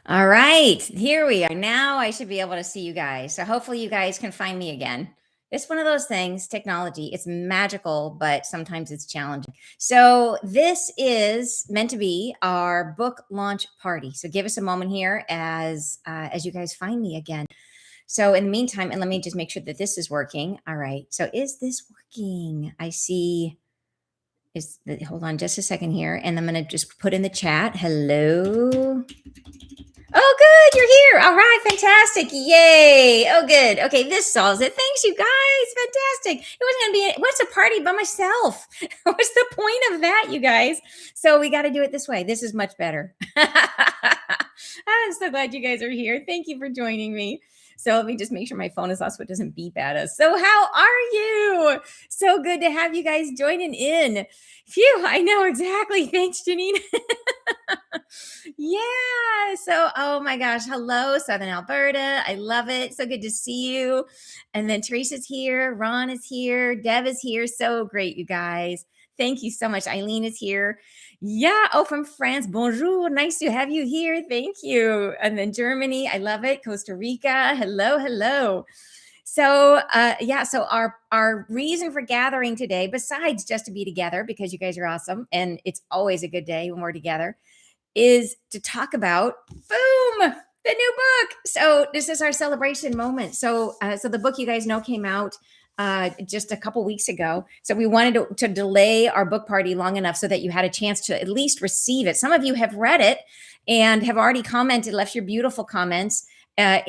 All right, here we are. Now I should be able to see you guys. So hopefully you guys can find me again. It's one of those things, technology, it's magical, but sometimes it's challenging. So this is meant to be our book launch party. So give us a moment here as you guys find me again. So in the meantime, and let me just make sure that this is working. All right. So is this working? I see hold on just a second here, and I'm going to just put in the chat. Hello. Oh, good. You're here. All right. Fantastic. Yay. Oh, good. Okay. This solves it. Thanks, you guys. Fantastic. It wasn't going to be, what's a party by myself? What's the point of that, you guys? So we got to do it this way. This is much better. I'm so glad you guys are here. Thank you for joining me. So let me just make sure my phone is off so it doesn't beep at us. So how are you? So good to have you guys joining in. Phew, I know exactly. Thanks, Janine. Yeah. So, oh my gosh. Hello, Southern Alberta. I love it. So good to see you. And then Teresa's here. Ron is here. Deb is here. So great, you guys. Thank you so much. Eileen is here. Yeah. Oh, from France. Bonjour. Nice to have you here. Thank you. And then Germany. I love it. Costa Rica. Hello. Hello. So yeah, so our reason for gathering today, besides just to be together, because you guys are awesome, and it's always a good day when we're together, is to talk about boom, the new book. So this is our celebration moment. So so the book, you guys know, came out just a couple weeks ago. So we wanted to delay our book party long enough so that you had a chance to at least receive it. Some of you have read it and have already commented, left your beautiful comments on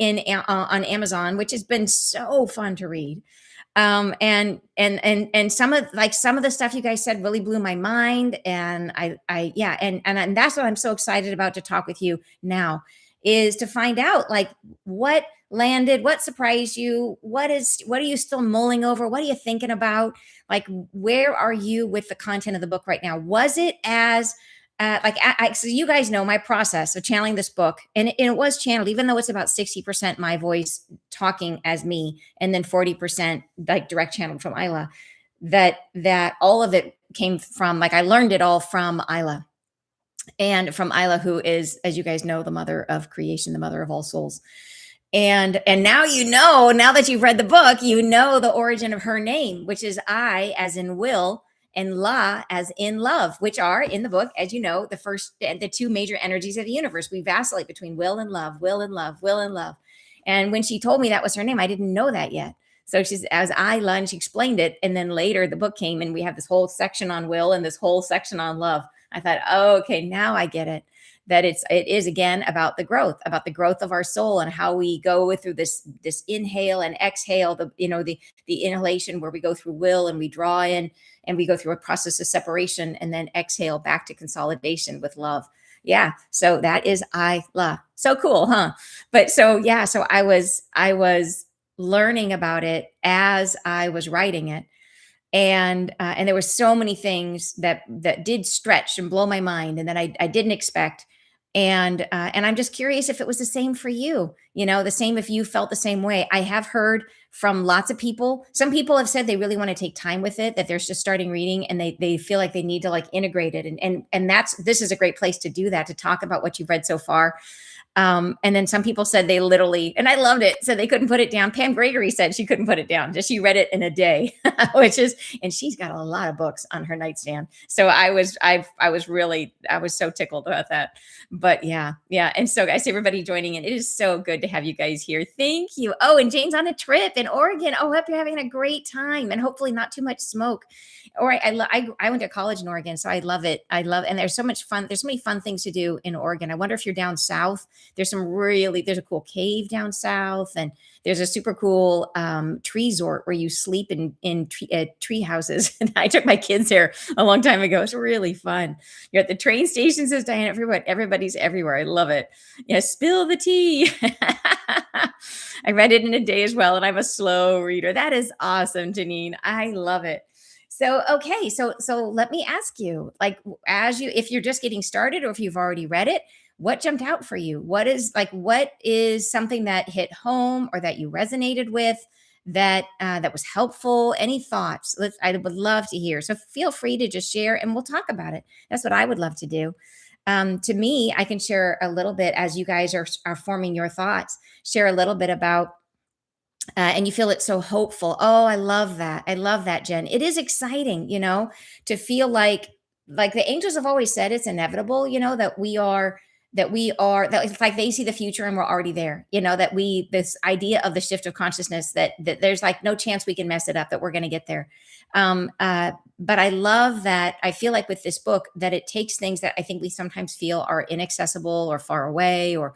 Amazon, which has been so fun to read. And some of the stuff you guys said really blew my mind. And I yeah, and that's what I'm so excited about to talk with you now, is to find out like what landed, what surprised you, what are you still mulling over, what are you thinking about, like where are you with the content of the book right now? Was it as so you guys know my process of channeling this book, and it was channeled, even though it's about 60% my voice talking as me, and then 40% like direct channeled from Isla. That all of it came from, like, I learned it all from Isla, and from Isla, who is, as you guys know, the mother of creation, the mother of all souls. And now now that you've read the book, you know the origin of her name, which is I as in will, and La as in love, which are in the book, as you know, the two major energies of the universe. We vacillate between will and love, will and love, will and love. And when she told me that was her name, I didn't know that yet. So she's as Isla, and she explained it. And then later the book came, and we have this whole section on will and this whole section on love. I thought, oh, okay, now I get it. That it is again about the growth of our soul, and how we go through this inhale and exhale, the inhalation where we go through will and we draw in, and we go through a process of separation, and then exhale back to consolidation with love. Yeah. So that is Isla. So cool, huh? But so yeah, so I was learning about it as I was writing it. And there were so many things that did stretch and blow my mind, and that I didn't expect. And I'm just curious if it was the same for you. The same if you felt the same way. I have heard from lots of people. Some people have said they really want to take time with it, that they're just starting reading, and they feel like they need to like integrate it. And this is a great place to do that, to talk about what you've read so far. And then some people said they literally, and I loved it, said they couldn't put it down. Pam Gregory said she couldn't put it down. Just she read it in a day, and she's got a lot of books on her nightstand. So I was so tickled about that. But yeah. And so I see everybody joining in. It is so good to have you guys here. Thank you. Oh, and Jane's on a trip in Oregon. Oh, hope you're having a great time, and hopefully not too much smoke. Or I went to college in Oregon, so I love it. And there's so much fun. There's so many fun things to do in Oregon. I wonder if you're down south. There's a cool cave down south, and there's a super cool tree resort where you sleep in tree houses. And I took my kids there a long time ago. It's really fun. You're at the train station, says Diana. Everybody's everywhere. I love it. Yeah, spill the tea. I read it in a day as well, and I'm a slow reader. That is awesome, Janine. I love it. So, okay. So let me ask you, like, if you're just getting started, or if you've already read it, what jumped out for you? What is something that hit home, or that you resonated with, that was helpful? Any thoughts? I would love to hear. So feel free to just share, and we'll talk about it. That's what I would love to do. To me, I can share a little bit as you guys are forming your thoughts. Share a little bit about and you feel it's so hopeful. Oh, I love that. I love that, Jen. It is exciting, to feel like the angels have always said it's inevitable, that that it's like they see the future and we're already there. That we this idea of the shift of consciousness that there's like no chance we can mess it up, that we're going to get there. But I love that. I feel like with this book that it takes things that I think we sometimes feel are inaccessible or far away or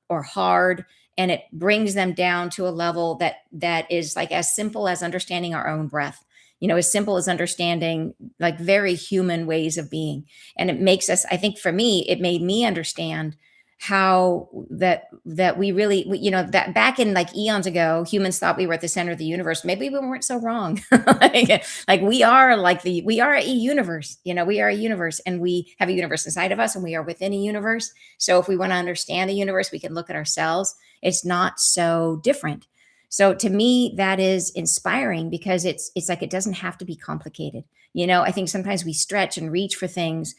hard, and it brings them down to a level that is like as simple as understanding our own breath, as simple as understanding like very human ways of being. And it makes us, I think for me, it made me understand how that we really that back in like eons ago humans thought we were at the center of the universe. Maybe we weren't so wrong. like we are a universe. We are a universe, and we have a universe inside of us, and we are within a universe. So if we want to understand the universe, we can look at ourselves. It's not so different. So to me, that is inspiring because it's like it doesn't have to be complicated. I think sometimes we stretch and reach for things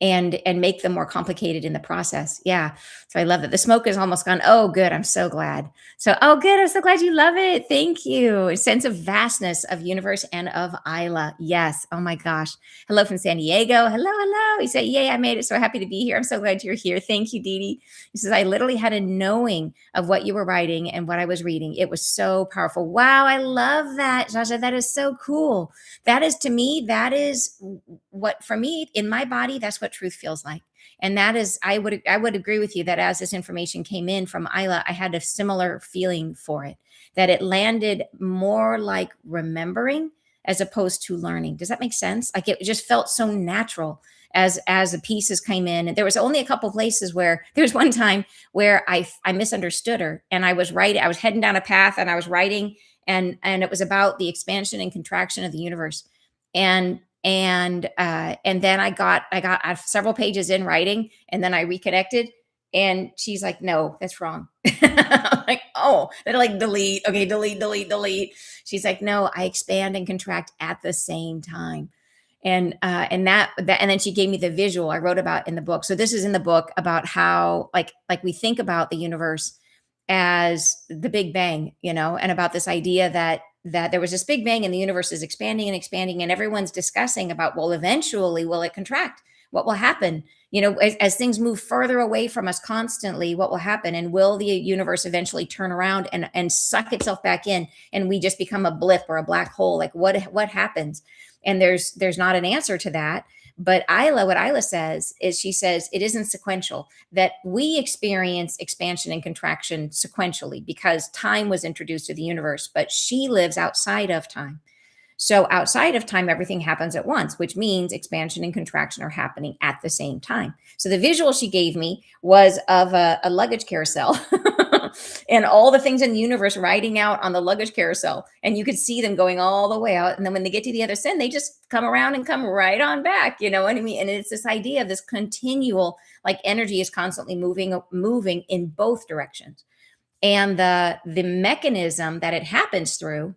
and make them more complicated in the process. Yeah. So I love that. The smoke is almost gone. Oh, good. I'm so glad. So, oh, good. I'm so glad you love it. Thank you. A sense of vastness of universe and of Isla. Yes. Oh my gosh. Hello from San Diego. Hello, hello. He said, yay, I made it. So happy to be here. I'm so glad you're here. Thank you, Dee Dee. He says, I literally had a knowing of what you were writing and what I was reading. It was so powerful. Wow. I love that, Jaja. That is so cool. That is, to me, that is what, for me, in my body, that's what truth feels like. And that is, I would agree with you that as this information came in from Isla, I had a similar feeling for it, that it landed more like remembering as opposed to learning. Does that make sense? Like it just felt so natural as the pieces came in. And there was only a couple places where there was one time where I misunderstood her, and I was heading down a path and I was writing, and it was about the expansion and contraction of the universe. And then I got several pages in writing, and then I reconnected, and she's like, no, that's wrong. I'm like, oh, then like delete. Okay, delete. She's like, no, I expand and contract at the same time. And then she gave me the visual I wrote about in the book. So this is in the book about how like we think about the universe as the Big Bang, and about this idea that there was this Big Bang and the universe is expanding and expanding, and everyone's discussing about, well, eventually will it contract? What will happen? As things move further away from us constantly, what will happen? And will the universe eventually turn around and suck itself back in, and we just become a blip or a black hole? Like what happens? And there's not an answer to that. But what Isla says is, she says it isn't sequential, that we experience expansion and contraction sequentially because time was introduced to the universe, but she lives outside of time. So outside of time, everything happens at once, which means expansion and contraction are happening at the same time. So the visual she gave me was of a luggage carousel and all the things in the universe riding out on the luggage carousel. And you could see them going all the way out. And then when they get to the other end, they just come around and come right on back. You know what I mean? And it's this idea of this continual, like energy is constantly moving in both directions. And the mechanism that it happens through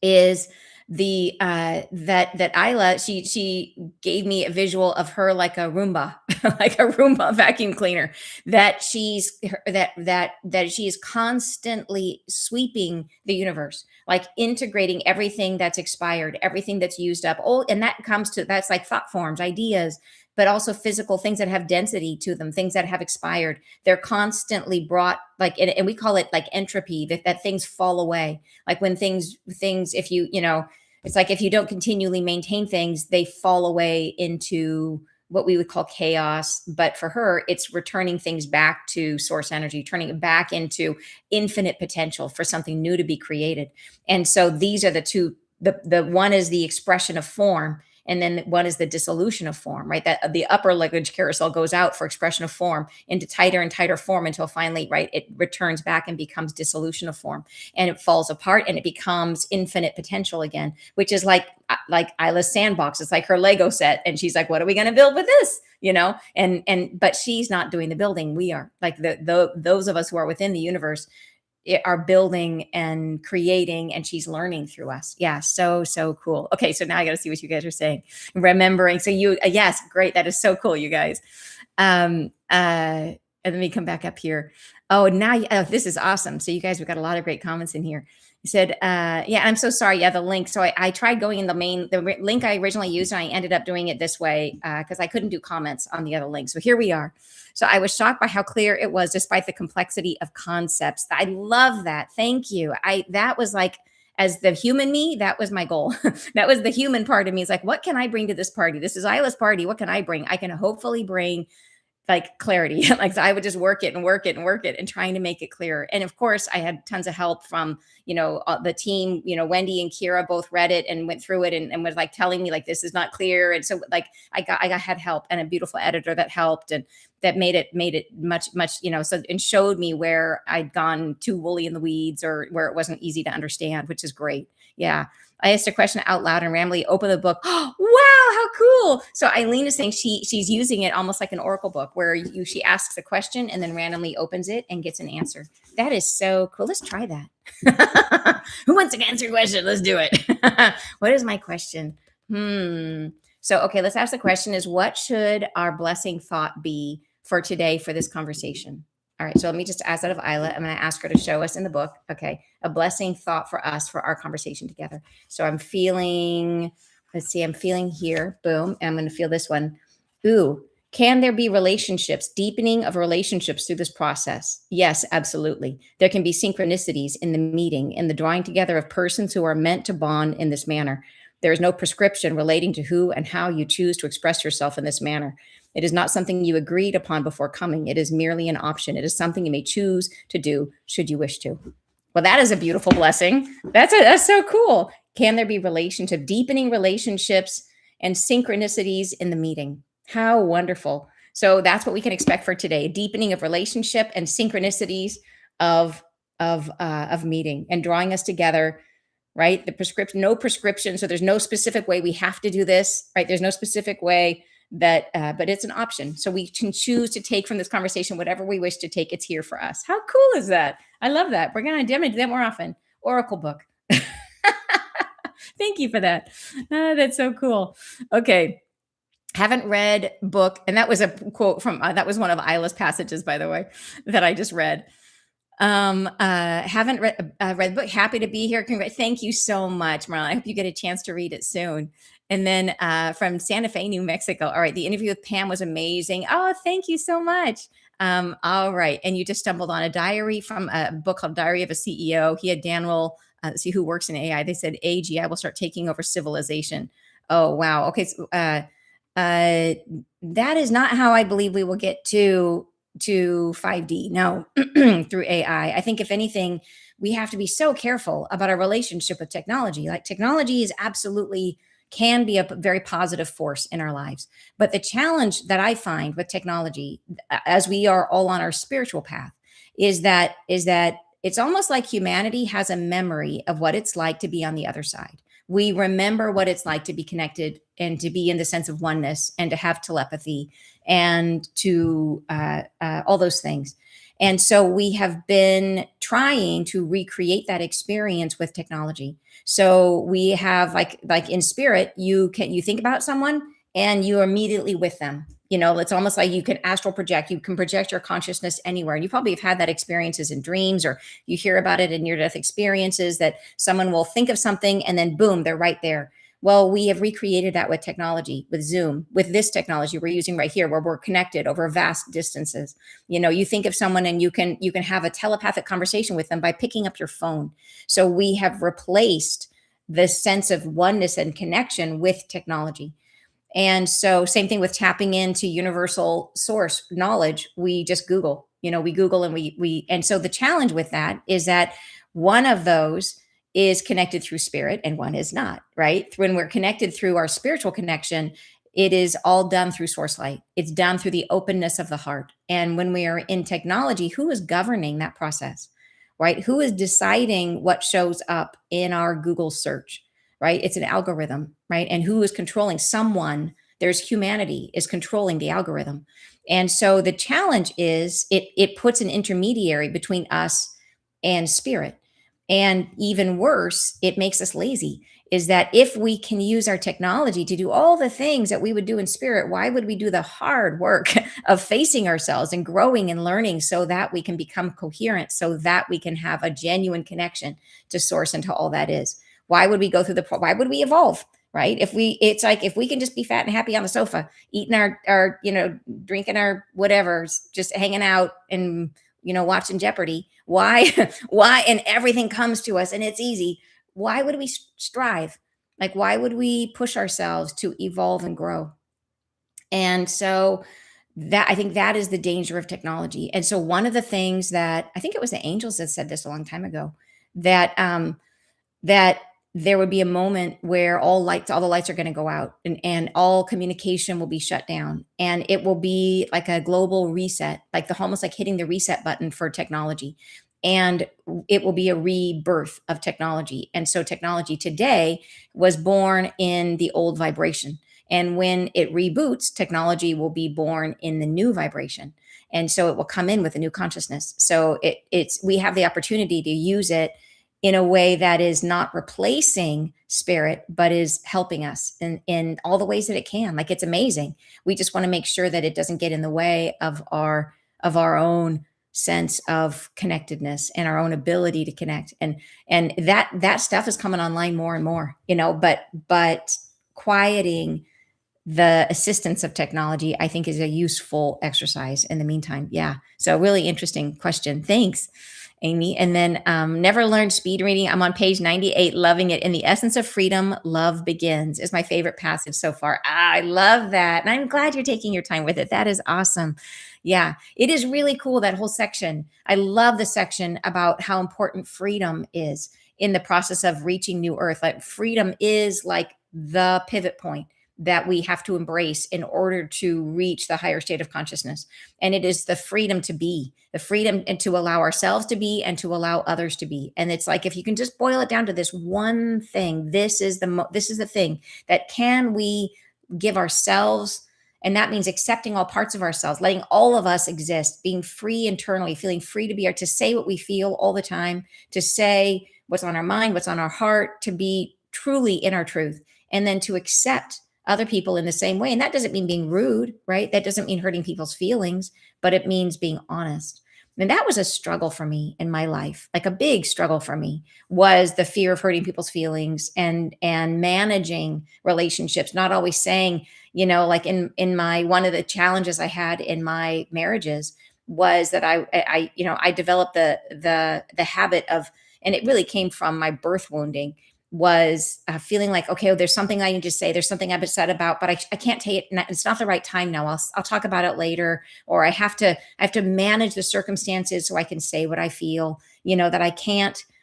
is the that Isla, she gave me a visual of her like a Roomba, like a Roomba vacuum cleaner, that she is constantly sweeping the universe, like integrating everything that's expired, everything that's used up. Oh, and that's like thought forms, ideas, but also physical things that have density to them, things that have expired. They're constantly brought, like, and we call it like entropy, that things fall away. Like when things, if it's like if you don't continually maintain things, they fall away into what we would call chaos. But for her, it's returning things back to source energy, turning it back into infinite potential for something new to be created. And so these are the two. The one is the expression of form, and then one is the dissolution of form, right? That the upper luggage carousel goes out for expression of form into tighter and tighter form until finally, right, it returns back and becomes dissolution of form, and it falls apart and it becomes infinite potential again, which is like Isla's sandbox. It's like her Lego set, and she's like, what are we going to build with this? But she's not doing the building. We are, like those of us who are within the universe. are building and creating, and she's learning through us. Yeah, so cool. Okay, so now I got to see what you guys are saying. Remembering. So you, yes, great. That is so cool, you guys. And let me come back up here. Oh, now this is awesome. So you guys, we've got a lot of great comments in here. You said, yeah, I'm so sorry. Yeah, the link. So I tried going in the link I originally used, and I ended up doing it this way because I couldn't do comments on the other link. So here we are. So I was shocked by how clear it was, despite the complexity of concepts. I love that. Thank you. That was like, as the human me, that was my goal. That was the human part of me. It's like, what can I bring to this party? This is Isla's party. What can I bring? I can hopefully bring like clarity. Like, so I would just work it and work it and work it and trying to make it clearer. And of course I had tons of help from, the team, Wendy and Kira both read it and went through it and was like telling me like, this is not clear. And so like, I had help and a beautiful editor that helped and that made it much, and showed me where I'd gone too woolly in the weeds or where it wasn't easy to understand, which is great. Yeah. I asked a question out loud and randomly opened the book. Oh, wow, how cool. So Eileen is saying she's using it almost like an oracle book where she asks a question and then randomly opens it and gets an answer. That is so cool. Let's try that. Who wants to answer a question? Let's do it. What is my question? So, okay, let's ask the question is, what should our blessing thought be for today for this conversation? All right, so let me just ask that of Isla. I'm going to ask her to show us in the book. Okay, a blessing thought for us for our conversation together. So I'm feeling, I'm feeling here. Boom. And I'm going to feel this one. Ooh, can there be relationships, deepening of relationships through this process? Yes, absolutely. There can be synchronicities in the meeting, in the drawing together of persons who are meant to bond in this manner. There is no prescription relating to who and how you choose to express yourself in this manner. It is not something you agreed upon before coming. It is merely an option. It is something you may choose to do should you wish to. Well, that is a beautiful blessing. That's so cool. Can there be relationship, deepening relationships and synchronicities in the meeting? How wonderful. So that's what we can expect for today, a deepening of relationship and synchronicities of meeting and drawing us together, right? The prescription, no prescription. So there's no specific way we have to do this, right? There's no specific way that, but it's an option. So we can choose to take from this conversation whatever we wish to take. It's here for us. How cool is that? I love that. We're going to do that more often. Oracle book. Thank you for that. That's so cool. Okay. Haven't read book. And that was a quote from, that was one of Isla's passages, by the way, that I just read. Haven't read the book. Happy to be here. Thank you so much, Marla. I hope you get a chance to read it soon. And then from Santa Fe, New Mexico. All right. The interview with Pam was amazing. Oh, thank you so much. All right. And you just stumbled on a diary from a book called Diary of a CEO. He had Daniel, see who works in AI. They said AGI will start taking over civilization. Oh, wow. Okay. So, that is not how I believe we will get to 5D. No, through AI. I think if anything, we have to be so careful about our relationship with technology. Like technology is absolutely can be a very positive force in our lives. But the challenge that I find with technology, as we are all on our spiritual path, is that it's almost like humanity has a memory of what it's like to be on the other side. We remember what it's like to be connected and to be in the sense of oneness and to have telepathy and to all those things. And so we have been trying to recreate that experience with technology. So we have like in spirit, you think about someone and you're immediately with them. It's almost like you can astral project. You can project your consciousness anywhere. And you probably have had that experiences in dreams, or you hear about it in near-death experiences that someone will think of something and then boom, they're right there. Well, we have recreated that with technology, with Zoom, with this technology we're using right here, where we're connected over vast distances. You think of someone and you can have a telepathic conversation with them by picking up your phone. So we have replaced the sense of oneness and connection with technology. And so same thing with tapping into universal source knowledge. We just Google, we Google and and so the challenge with that is that one of those is connected through spirit and one is not, right? When we're connected through our spiritual connection, it is all done through source light. It's done through the openness of the heart. And when we are in technology, who is governing that process, right? Who is deciding what shows up in our Google search, right? It's an algorithm, right? And who is controlling? Someone, there's humanity is controlling the algorithm. And so the challenge is it puts an intermediary between us and spirit. And even worse, it makes us lazy. Is that if we can use our technology to do all the things that we would do in spirit, why would we do the hard work of facing ourselves and growing and learning so that we can become coherent, so that we can have a genuine connection to source and to all that is? Why would we go through why would we evolve? Right? It's like if we can just be fat and happy on the sofa, eating our, drinking our whatever, just hanging out and, watching Jeopardy, why, why, and everything comes to us and it's easy. Why would we strive? Like, why would we push ourselves to evolve and grow? And so that I think that is the danger of technology. And so one of the things that I think it was the angels that said this a long time ago, that that there would be a moment where all the lights are going to go out, and all communication will be shut down, and it will be like a global reset, like the almost like hitting the reset button for technology. And it will be a rebirth of technology. And so technology today was born in the old vibration. And when it reboots, technology will be born in the new vibration. And so it will come in with a new consciousness. So we have the opportunity to use it in a way that is not replacing spirit, but is helping us in all the ways that it can. Like, it's amazing. We just want to make sure that it doesn't get in the way of our own sense of connectedness and our own ability to connect. And that stuff is coming online more and more, but quieting the assistance of technology, I think, is a useful exercise in the meantime. Yeah. So really interesting question. Thanks, Amy. And then never learned speed reading. I'm on page 98, loving it. In the essence of freedom, love begins is my favorite passage so far. I love that. And I'm glad you're taking your time with it. That is awesome. Yeah, it is really cool, that whole section. I love the section about how important freedom is in the process of reaching new earth. Like, freedom is like the pivot point that we have to embrace in order to reach the higher state of consciousness. And it is the freedom to be, the freedom and to allow ourselves to be and to allow others to be. And it's like, if you can just boil it down to this one thing, this is the thing that can we give ourselves. And that means accepting all parts of ourselves, letting all of us exist, being free internally, feeling free to be able to say what we feel all the time, to say what's on our mind, what's on our heart, to be truly in our truth, and then to accept other people in the same way. And that doesn't mean being rude, right? That doesn't mean hurting people's feelings, but it means being honest. And that was a struggle for me in my life. Like, a big struggle for me was the fear of hurting people's feelings and managing relationships, not always saying, like in my, one of the challenges I had in my marriages was that I developed the habit of, and it really came from my birth wounding, was feeling like, okay, oh, there's something I need to say. There's something I'm upset about, but I can't take it. It's not the right time now. I'll talk about it later. Or I have to manage the circumstances so I can say what I feel, that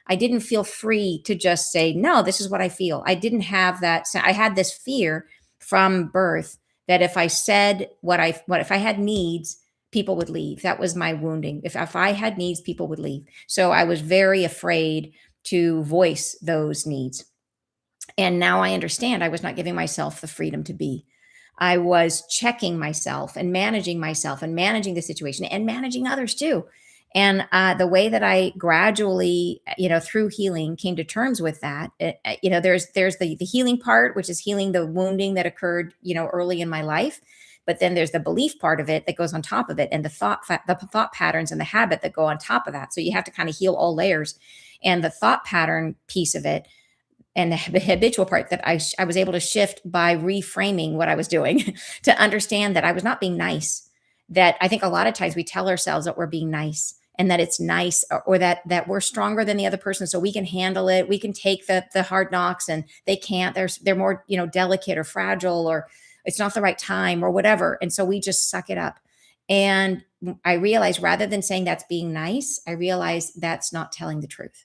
I didn't feel free to just say, no, this is what I feel. I didn't have that. So I had this fear from birth that if I said what if I had needs, people would leave. That was my wounding. If I had needs, people would leave. So I was very afraid to voice those needs. And now I understand I was not giving myself the freedom to be. I was checking myself and managing the situation and managing others too. And the way that I gradually, through healing, came to terms with that, there's the healing part, which is healing the wounding that occurred, early in my life. But then there's the belief part of it that goes on top of it, and the thought patterns and the habit that go on top of that. So you have to kind of heal all layers. And the thought pattern piece of it and the habitual part that I was able to shift by reframing what I was doing to understand that I was not being nice. That I think a lot of times we tell ourselves that we're being nice and that it's nice, or that we're stronger than the other person, so we can handle it. We can take the hard knocks and they can't. They're more, delicate or fragile, or it's not the right time or whatever. And so we just suck it up. And I realized, rather than saying that's being nice, I realized that's not telling the truth.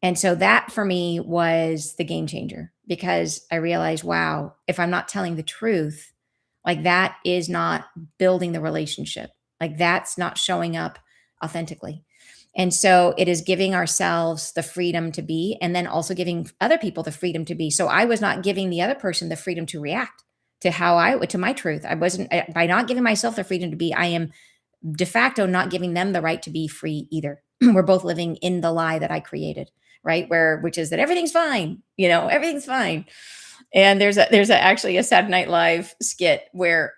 And so that for me was the game changer, because I realized, wow, if I'm not telling the truth, like, that is not building the relationship. Like, that's not showing up authentically. And so it is giving ourselves the freedom to be, and then also giving other people the freedom to be. So I was not giving the other person the freedom to react to my truth. I wasn't, by not giving myself the freedom to be, I am de facto not giving them the right to be free either. we're both living in the lie that I created, right? Which is that everything's fine, everything's fine. And actually a Saturday Night Live skit where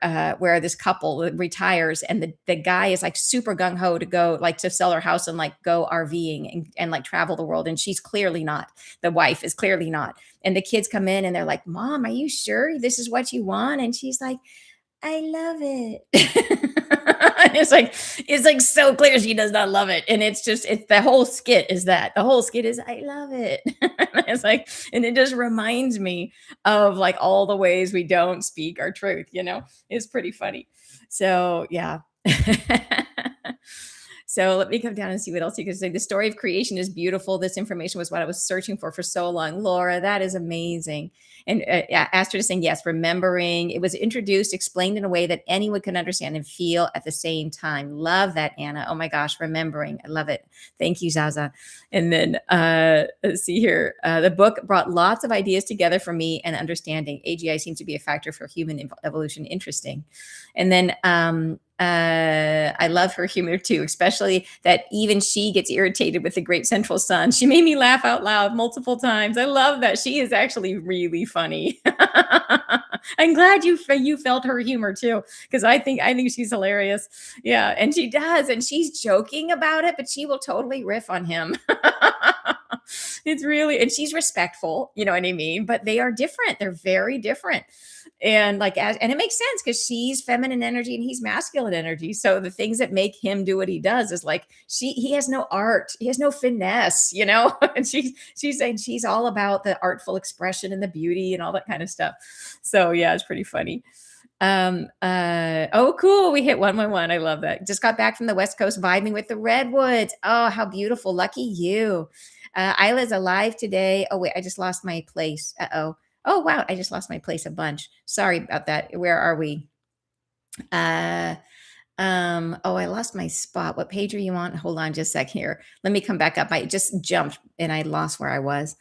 this couple retires, and the guy is like super gung ho to go, like, to sell her house and like go RVing and like travel the world, and she's clearly not. The wife is clearly not, and the kids come in and they're like, "Mom, are you sure this is what you want?" And she's like, "I love it." It's like so clear she does not love it. And it's the whole skit is that. The whole skit is, "I love it." It's like, and it just reminds me of like all the ways we don't speak our truth. It's pretty funny. So yeah. So let me come down and see what else you can say. The story of creation is beautiful. This information was what I was searching for so long. Laura, that is amazing. And yeah, Astrid is saying, yes, remembering. It was introduced, explained in a way that anyone can understand and feel at the same time. Love that, Anna. Oh my gosh, remembering. I love it. Thank you, Zaza. And then let's see here. The book brought lots of ideas together for me and understanding. AGI seems to be a factor for human evolution. Interesting. And then I love her humor too, especially that even she gets irritated with the great central sun. She made me laugh out loud multiple times. I love that. She is actually really funny. I'm glad you felt her humor too, because I think she's hilarious. Yeah, and she does, and she's joking about it, but she will totally riff on him. It's really, and she's respectful, you know what I mean? But they are different. They're very different. And and it makes sense because she's feminine energy and he's masculine energy. So the things that make him do what he does is like he has no art, he has no finesse. And she's saying she's all about the artful expression and the beauty and all that kind of stuff. So yeah, it's pretty funny. Oh cool, we hit 111. I love that. Just got back from the West Coast vibing with the redwoods. Oh, how beautiful. Lucky you. Isla's alive today. Oh wait, I just lost my place. Uh-oh. Oh wow, I just lost my place a bunch. Sorry about that. Where are we? Oh, I lost my spot. What page are you on? Hold on just a sec here. Let me come back up. I just jumped and I lost where I was.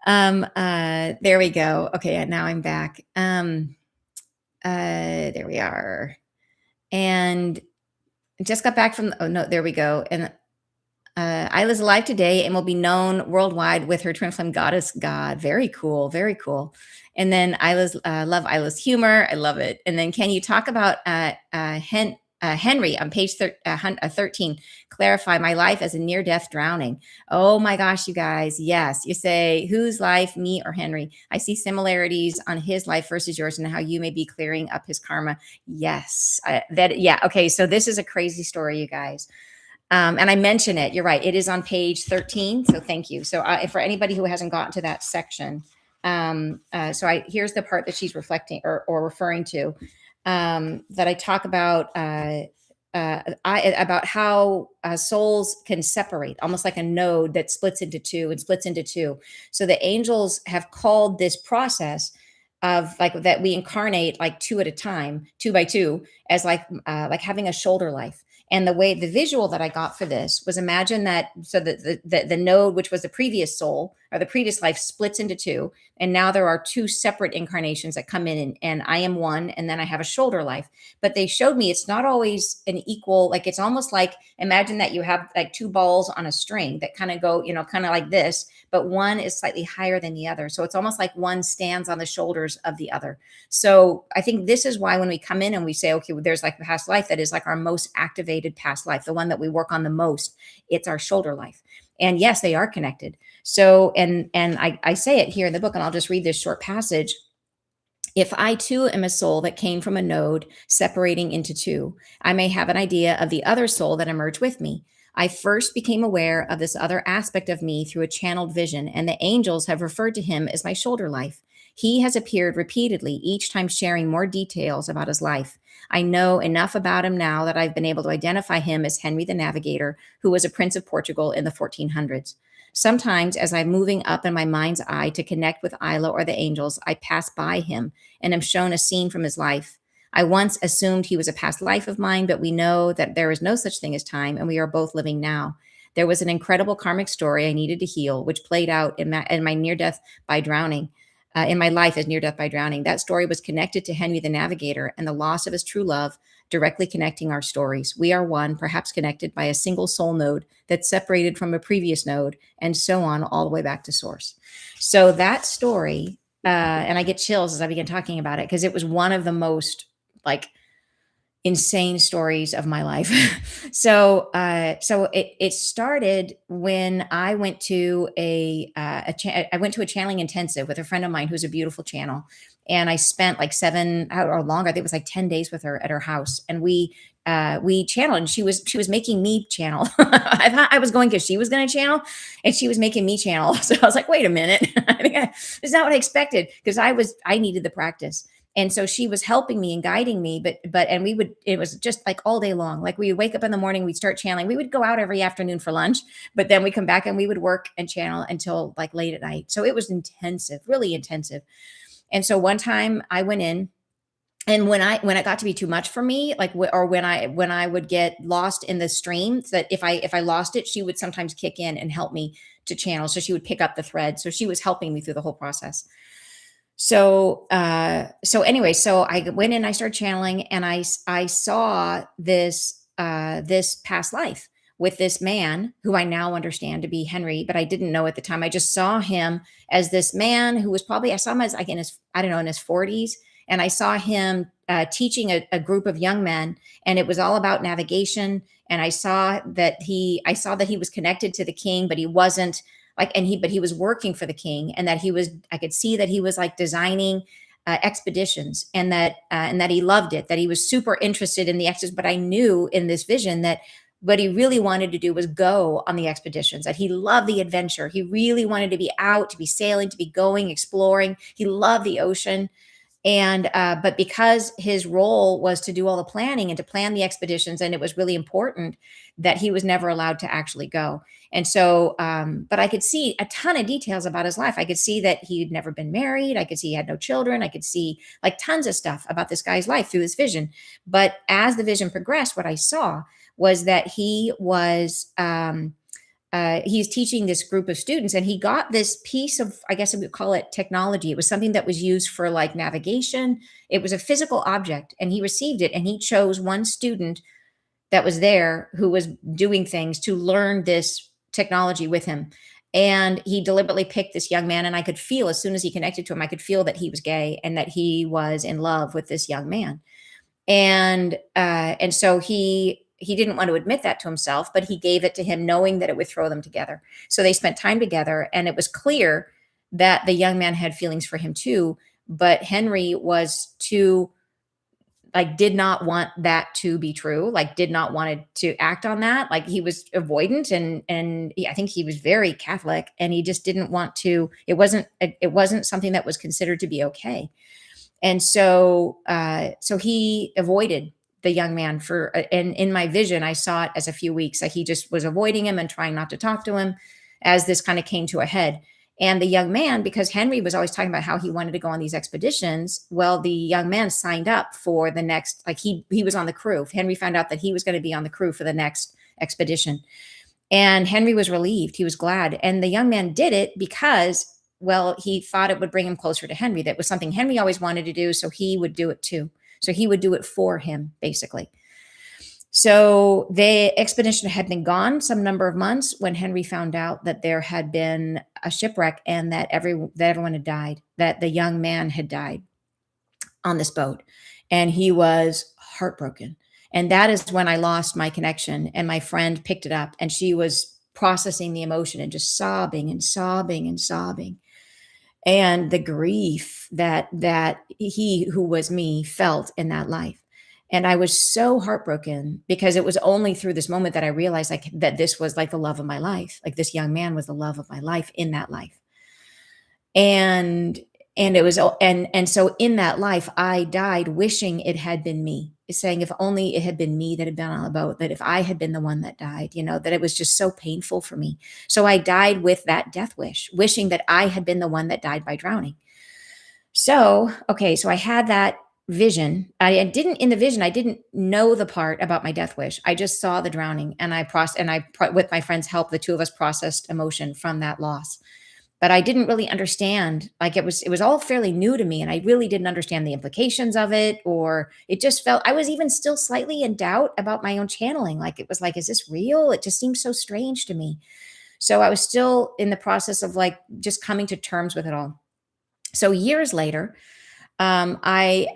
There we go. Okay, now I'm back. There we are. And just got back from, oh no, there we go. And Isla's alive today and will be known worldwide with her twin flame goddess God. Very cool. Very cool. And then love Isla's humor. I love it. And then can you talk about Henry on page 13? Clarify my life as a near-death drowning. Oh my gosh, you guys. Yes. You say, whose life, me or Henry? I see similarities on his life versus yours and how you may be clearing up his karma. Yes. Yeah. Okay. So this is a crazy story, you guys. And I mention it. You're right. It is on page 13. So thank you. So for anybody who hasn't gotten to that section, here's the part that she's reflecting or referring to, that I talk about about how souls can separate, almost like a node that splits into two and splits into two. So the angels have called this process of like that we incarnate like two at a time, two by two, as like having a shoulder life. And the visual that I got for this was, imagine that, so the node, which was the previous soul or the previous life, splits into two. And now there are two separate incarnations that come in, and I am one, and then I have a shoulder life. But they showed me it's not always an equal, like it's almost like, imagine that you have like two balls on a string that kind of go, kind of like this, but one is slightly higher than the other. So it's almost like one stands on the shoulders of the other. So I think this is why when we come in and we say, okay, well, there's like a past life that is like our most activated past life, the one that we work on the most, it's our shoulder life. And yes, they are connected. So, and I say it here in the book, and I'll just read this short passage. If I too am a soul that came from a node separating into two, I may have an idea of the other soul that emerged with me. I first became aware of this other aspect of me through a channeled vision, and the angels have referred to him as my shoulder life. He has appeared repeatedly, each time sharing more details about his life. I know enough about him now that I've been able to identify him as Henry the Navigator, who was a prince of Portugal in the 1400s. Sometimes, as I'm moving up in my mind's eye to connect with Isla or the angels, I pass by him and am shown a scene from his life. I once assumed he was a past life of mine, but we know that there is no such thing as time, and we are both living now. There was an incredible karmic story I needed to heal, which played out in my near death by drowning. In my life as near death by drowning. That story was connected to Henry the Navigator and the loss of his true love, directly connecting our stories. We are one, perhaps connected by a single soul node that's separated from a previous node, and so on, all the way back to source. So that story, and I get chills as I begin talking about it because it was one of the most like insane stories of my life. So it started when I went to I went to a channeling intensive with a friend of mine who's a beautiful channel, and I spent like 7 or longer. I think it was like 10 days with her at her house, and we channeled. And she was making me channel. I thought I was going because she was going to channel, and she was making me channel. So I was like, wait a minute, it's not what I expected because I needed the practice. And so she was helping me and guiding me, and it was just like all day long. Like we would wake up in the morning, we'd start channeling. We would go out every afternoon for lunch, but then we come back and we would work and channel until like late at night. So it was intensive, really intensive. And so one time I went in, and when it got to be too much for me, like or when I would get lost in the stream, so that if I lost it, she would sometimes kick in and help me to channel. So she would pick up the thread. So she was helping me through the whole process. So anyway, so I went in, I started channeling, and I saw this past life with this man who I now understand to be Henry, but I didn't know at the time. I just saw him as this man who was probably, I saw him as like in his, I don't know, in his 40s. And I saw him teaching a group of young men, and it was all about navigation. And I saw that he was connected to the king, but he wasn't like, but he was working for the king, and that I could see that he was like designing expeditions, and that he loved it, that he was super interested in the expeditions. But I knew in this vision that what he really wanted to do was go on the expeditions, that he loved the adventure. He really wanted to be out, to be sailing, to be going, exploring. He loved the ocean. And but because his role was to do all the planning and to plan the expeditions, and it was really important, that he was never allowed to actually go. And so but I could see a ton of details about his life. I could see that he'd never been married. I could see he had no children. I could see like tons of stuff about this guy's life through this vision. But as the vision progressed, what I saw was that he's teaching this group of students, and he got this piece of, I guess I would call it technology. It was something that was used for like navigation. It was a physical object, and he received it, and he chose one student that was there who was doing things to learn this technology with him. And he deliberately picked this young man, and I could feel, as soon as he connected to him, I could feel that he was gay and that he was in love with this young man. And so he didn't want to admit that to himself, but he gave it to him knowing that it would throw them together. So they spent time together, and it was clear that the young man had feelings for him too, but Henry was too, like, did not want that to be true, like did not want to act on that. Like he was avoidant, I think he was very Catholic, and he just didn't want to, it wasn't something that was considered to be okay. And so he avoided the young man and in my vision, I saw it as a few weeks. Like he just was avoiding him and trying not to talk to him as this kind of came to a head. And the young man, because Henry was always talking about how he wanted to go on these expeditions, well, the young man signed up for the next, like he was on the crew. Henry found out that he was going to be on the crew for the next expedition. And Henry was relieved. He was glad. And the young man did it because, well, he thought it would bring him closer to Henry. That was something Henry always wanted to do, so he would do it too. So he would do it for him, basically. So the expedition had been gone some number of months when Henry found out that there had been a shipwreck, and that everyone had died, that the young man had died on this boat. And he was heartbroken. And that is when I lost my connection, and my friend picked it up, and she was processing the emotion and just sobbing and sobbing and sobbing, and the grief that he who was me felt in that life. And I was so heartbroken, because it was only through this moment that I realized like that this was like the love of my life. Like this young man was the love of my life in that life. And it was, and so in that life I died wishing it had been me, saying if only it had been me that had been on the boat, that if I had been the one that died, that it was just so painful for me. So I died with that death wish, wishing that I had been the one that died by drowning. So okay, so I had that vision. I didn't, in the vision, I didn't know the part about my death wish. I just saw the drowning, and with my friend's help, the two of us processed emotion from that loss. but I didn't really understand. Like it was all fairly new to me, and I really didn't understand the implications of it, or it just felt I was even still slightly in doubt about my own channeling. Like it was like, is this real? It just seemed so strange to me. So I was still in the process of like just coming to terms with it all. So years later, I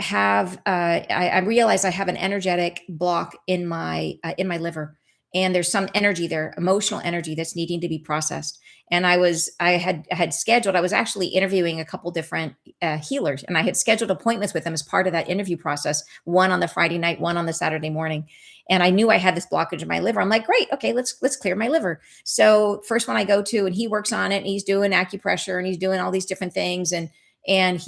realize I have an energetic block in my liver, and there's some energy there, emotional energy that's needing to be processed. And I had scheduled. I was actually interviewing a couple different healers, and I had scheduled appointments with them as part of that interview process. One on the Friday night, one on the Saturday morning. And I knew I had this blockage in my liver. I'm like, great, okay, let's clear my liver. So first one I go to, and he works on it, and he's doing acupressure, and he's doing all these different things, and and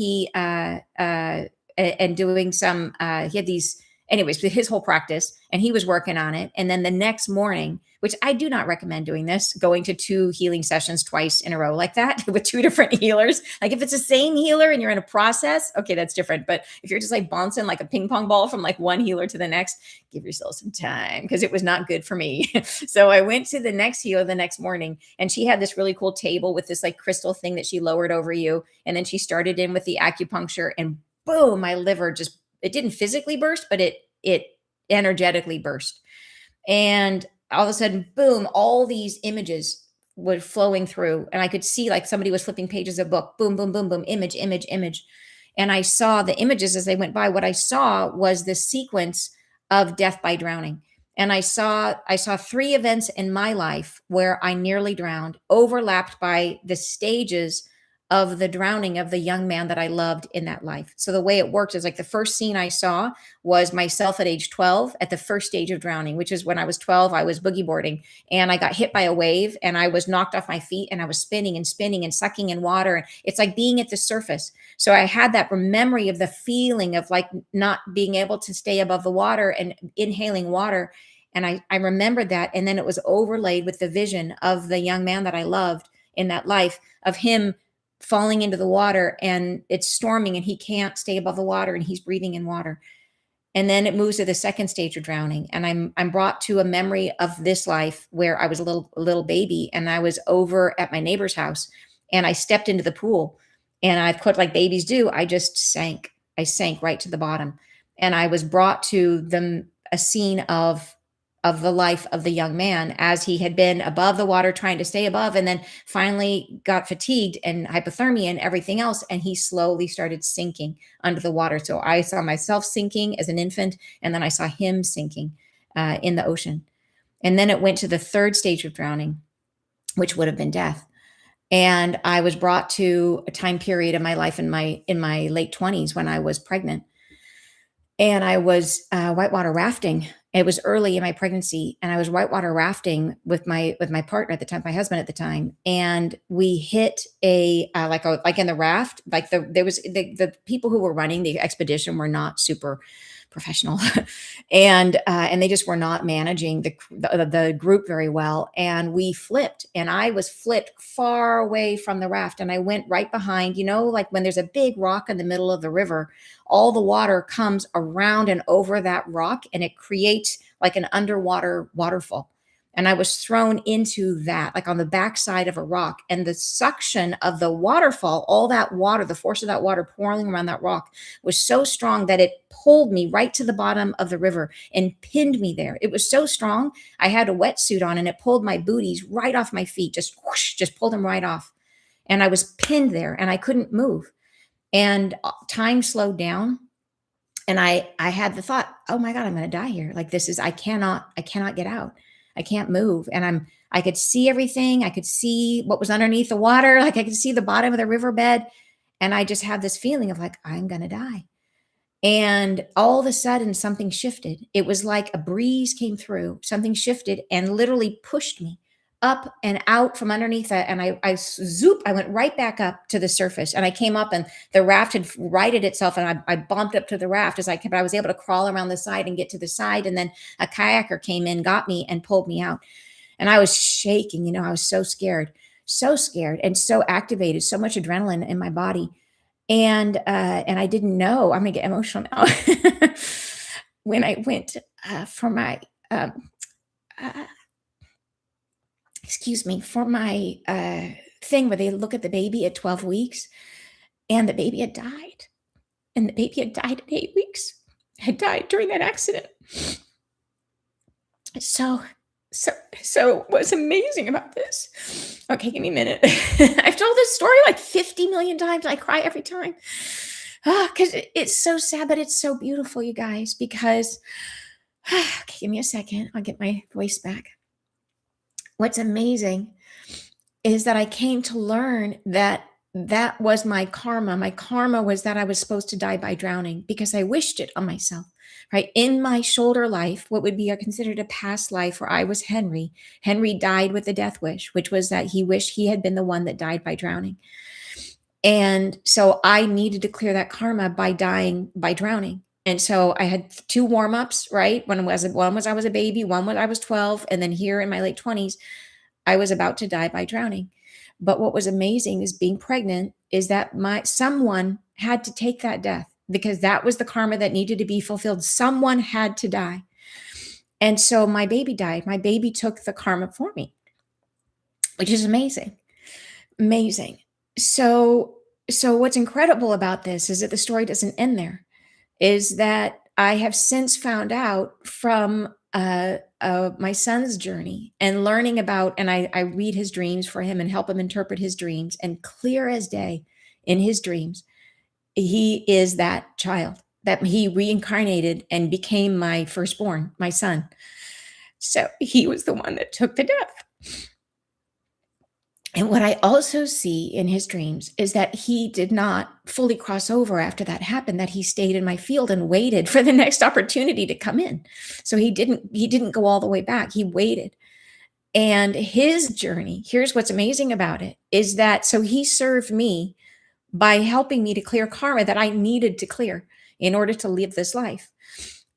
doing some he had these anyways his whole practice, and he was working on it. And then the next morning, which I do not recommend doing this, going to two healing sessions twice in a row like that with two different healers. Like if it's the same healer and you're in a process, okay, that's different. But if you're just like bouncing like a ping pong ball from like one healer to the next, give yourself some time, because it was not good for me. So I went to the next healer the next morning, and she had this really cool table with this like crystal thing that she lowered over you. And then she started in with the acupuncture, and boom, my liver just, it didn't physically burst, but it energetically burst. And all of a sudden, boom, all these images were flowing through. And I could see like somebody was flipping pages of a book. Boom, boom, boom, boom, image, image, image. And I saw the images as they went by. What I saw was this sequence of death by drowning. And I saw three events in my life where I nearly drowned, overlapped by the stages of the drowning of the young man that I loved in that life. So the way it worked is like the first scene I saw was myself at age 12 at the first stage of drowning, which is when I was 12, I was boogie boarding, and I got hit by a wave, and I was knocked off my feet, and I was spinning and spinning and sucking in water. It's like being at the surface. So I had that memory of the feeling of like not being able to stay above the water and inhaling water. And I remembered that. And then it was overlaid with the vision of the young man that I loved in that life, of him falling into the water, and it's storming, and he can't stay above the water, and he's breathing in water. And then it moves to the second stage of drowning, and I'm brought to a memory of this life where I was a little baby, and I was over at my neighbor's house, and I stepped into the pool, and I, quite like babies do, I just sank. I sank right to the bottom, and I was brought to a scene of the life of the young man as he had been above the water trying to stay above, and then finally got fatigued and hypothermia and everything else, and he slowly started sinking under the water. So I saw myself sinking as an infant, and then I saw him sinking in the ocean. And then it went to the third stage of drowning, which would have been death. And I was brought to a time period of my life in my late 20s when I was pregnant, and I was whitewater rafting. It was early in my pregnancy, and I was whitewater rafting with my partner at the time, my husband at the time, and we hit like in the raft, like there was the people who were running the expedition were not super professional, and they just were not managing the group very well, and we flipped, and I was flipped far away from the raft, and I went right behind, like when there's a big rock in the middle of the river, all the water comes around and over that rock, and it creates like an underwater waterfall. And I was thrown into that, like on the backside of a rock. And the suction of the waterfall, all that water, the force of that water pouring around that rock was so strong that it pulled me right to the bottom of the river and pinned me there. It was so strong. I had a wetsuit on, and it pulled my booties right off my feet, just whoosh, just pulled them right off. And I was pinned there, and I couldn't move. And time slowed down, and I had the thought, oh my God, I'm going to die here. Like this is, I cannot get out. I can't move. And I could see everything. I could see what was underneath the water. Like I could see the bottom of the riverbed. And I just had this feeling of like, I'm going to die. And all of a sudden something shifted. It was like a breeze came through, something shifted and literally pushed me up and out from underneath that. And I went right back up to the surface, and I came up, and the raft had righted itself, and I bumped up to the raft as but I was able to crawl around the side and get to the side. And then a kayaker came in, got me, and pulled me out. And I was shaking, I was so scared and so activated, so much adrenaline in my body. And I didn't know, I'm gonna get emotional now. When I went for my uh, excuse me, for my thing where they look at the baby at 12 weeks and the baby had died. And the baby had died at 8 weeks, had died during that accident. So, so, so what's amazing about this? Okay, give me a minute. I've told this story like 50 million times. I cry every time. Because it's so sad, but it's so beautiful, you guys. Because, okay, give me a second. I'll get my voice back. What's amazing is that I came to learn that that was my karma. My karma was that I was supposed to die by drowning because I wished it on myself, right? In my shoulder life, what would be considered a past life where I was Henry, Henry died with a death wish, which was that he wished he had been the one that died by drowning. And so I needed to clear that karma by dying by drowning. And so I had two warm-ups, right? One was I was a baby, one was I was 12, and then here in my late 20s, I was about to die by drowning. But what was amazing is being pregnant is that someone had to take that death because that was the karma that needed to be fulfilled. Someone had to die. And so my baby died. My baby took the karma for me, which is amazing. Amazing. So what's incredible about this is that the story doesn't end there. Is that I have since found out from my son's journey and learning about, and I read his dreams for him and help him interpret his dreams, and clear as day in his dreams, he is that child that he reincarnated and became my firstborn, my son. So he was the one that took the death. And what I also see in his dreams is that he did not fully cross over after that happened, that he stayed in my field and waited for the next opportunity to come in. So he didn't go all the way back. He waited. And his journey, here's what's amazing about it, is that so he served me by helping me to clear karma that I needed to clear in order to live this life.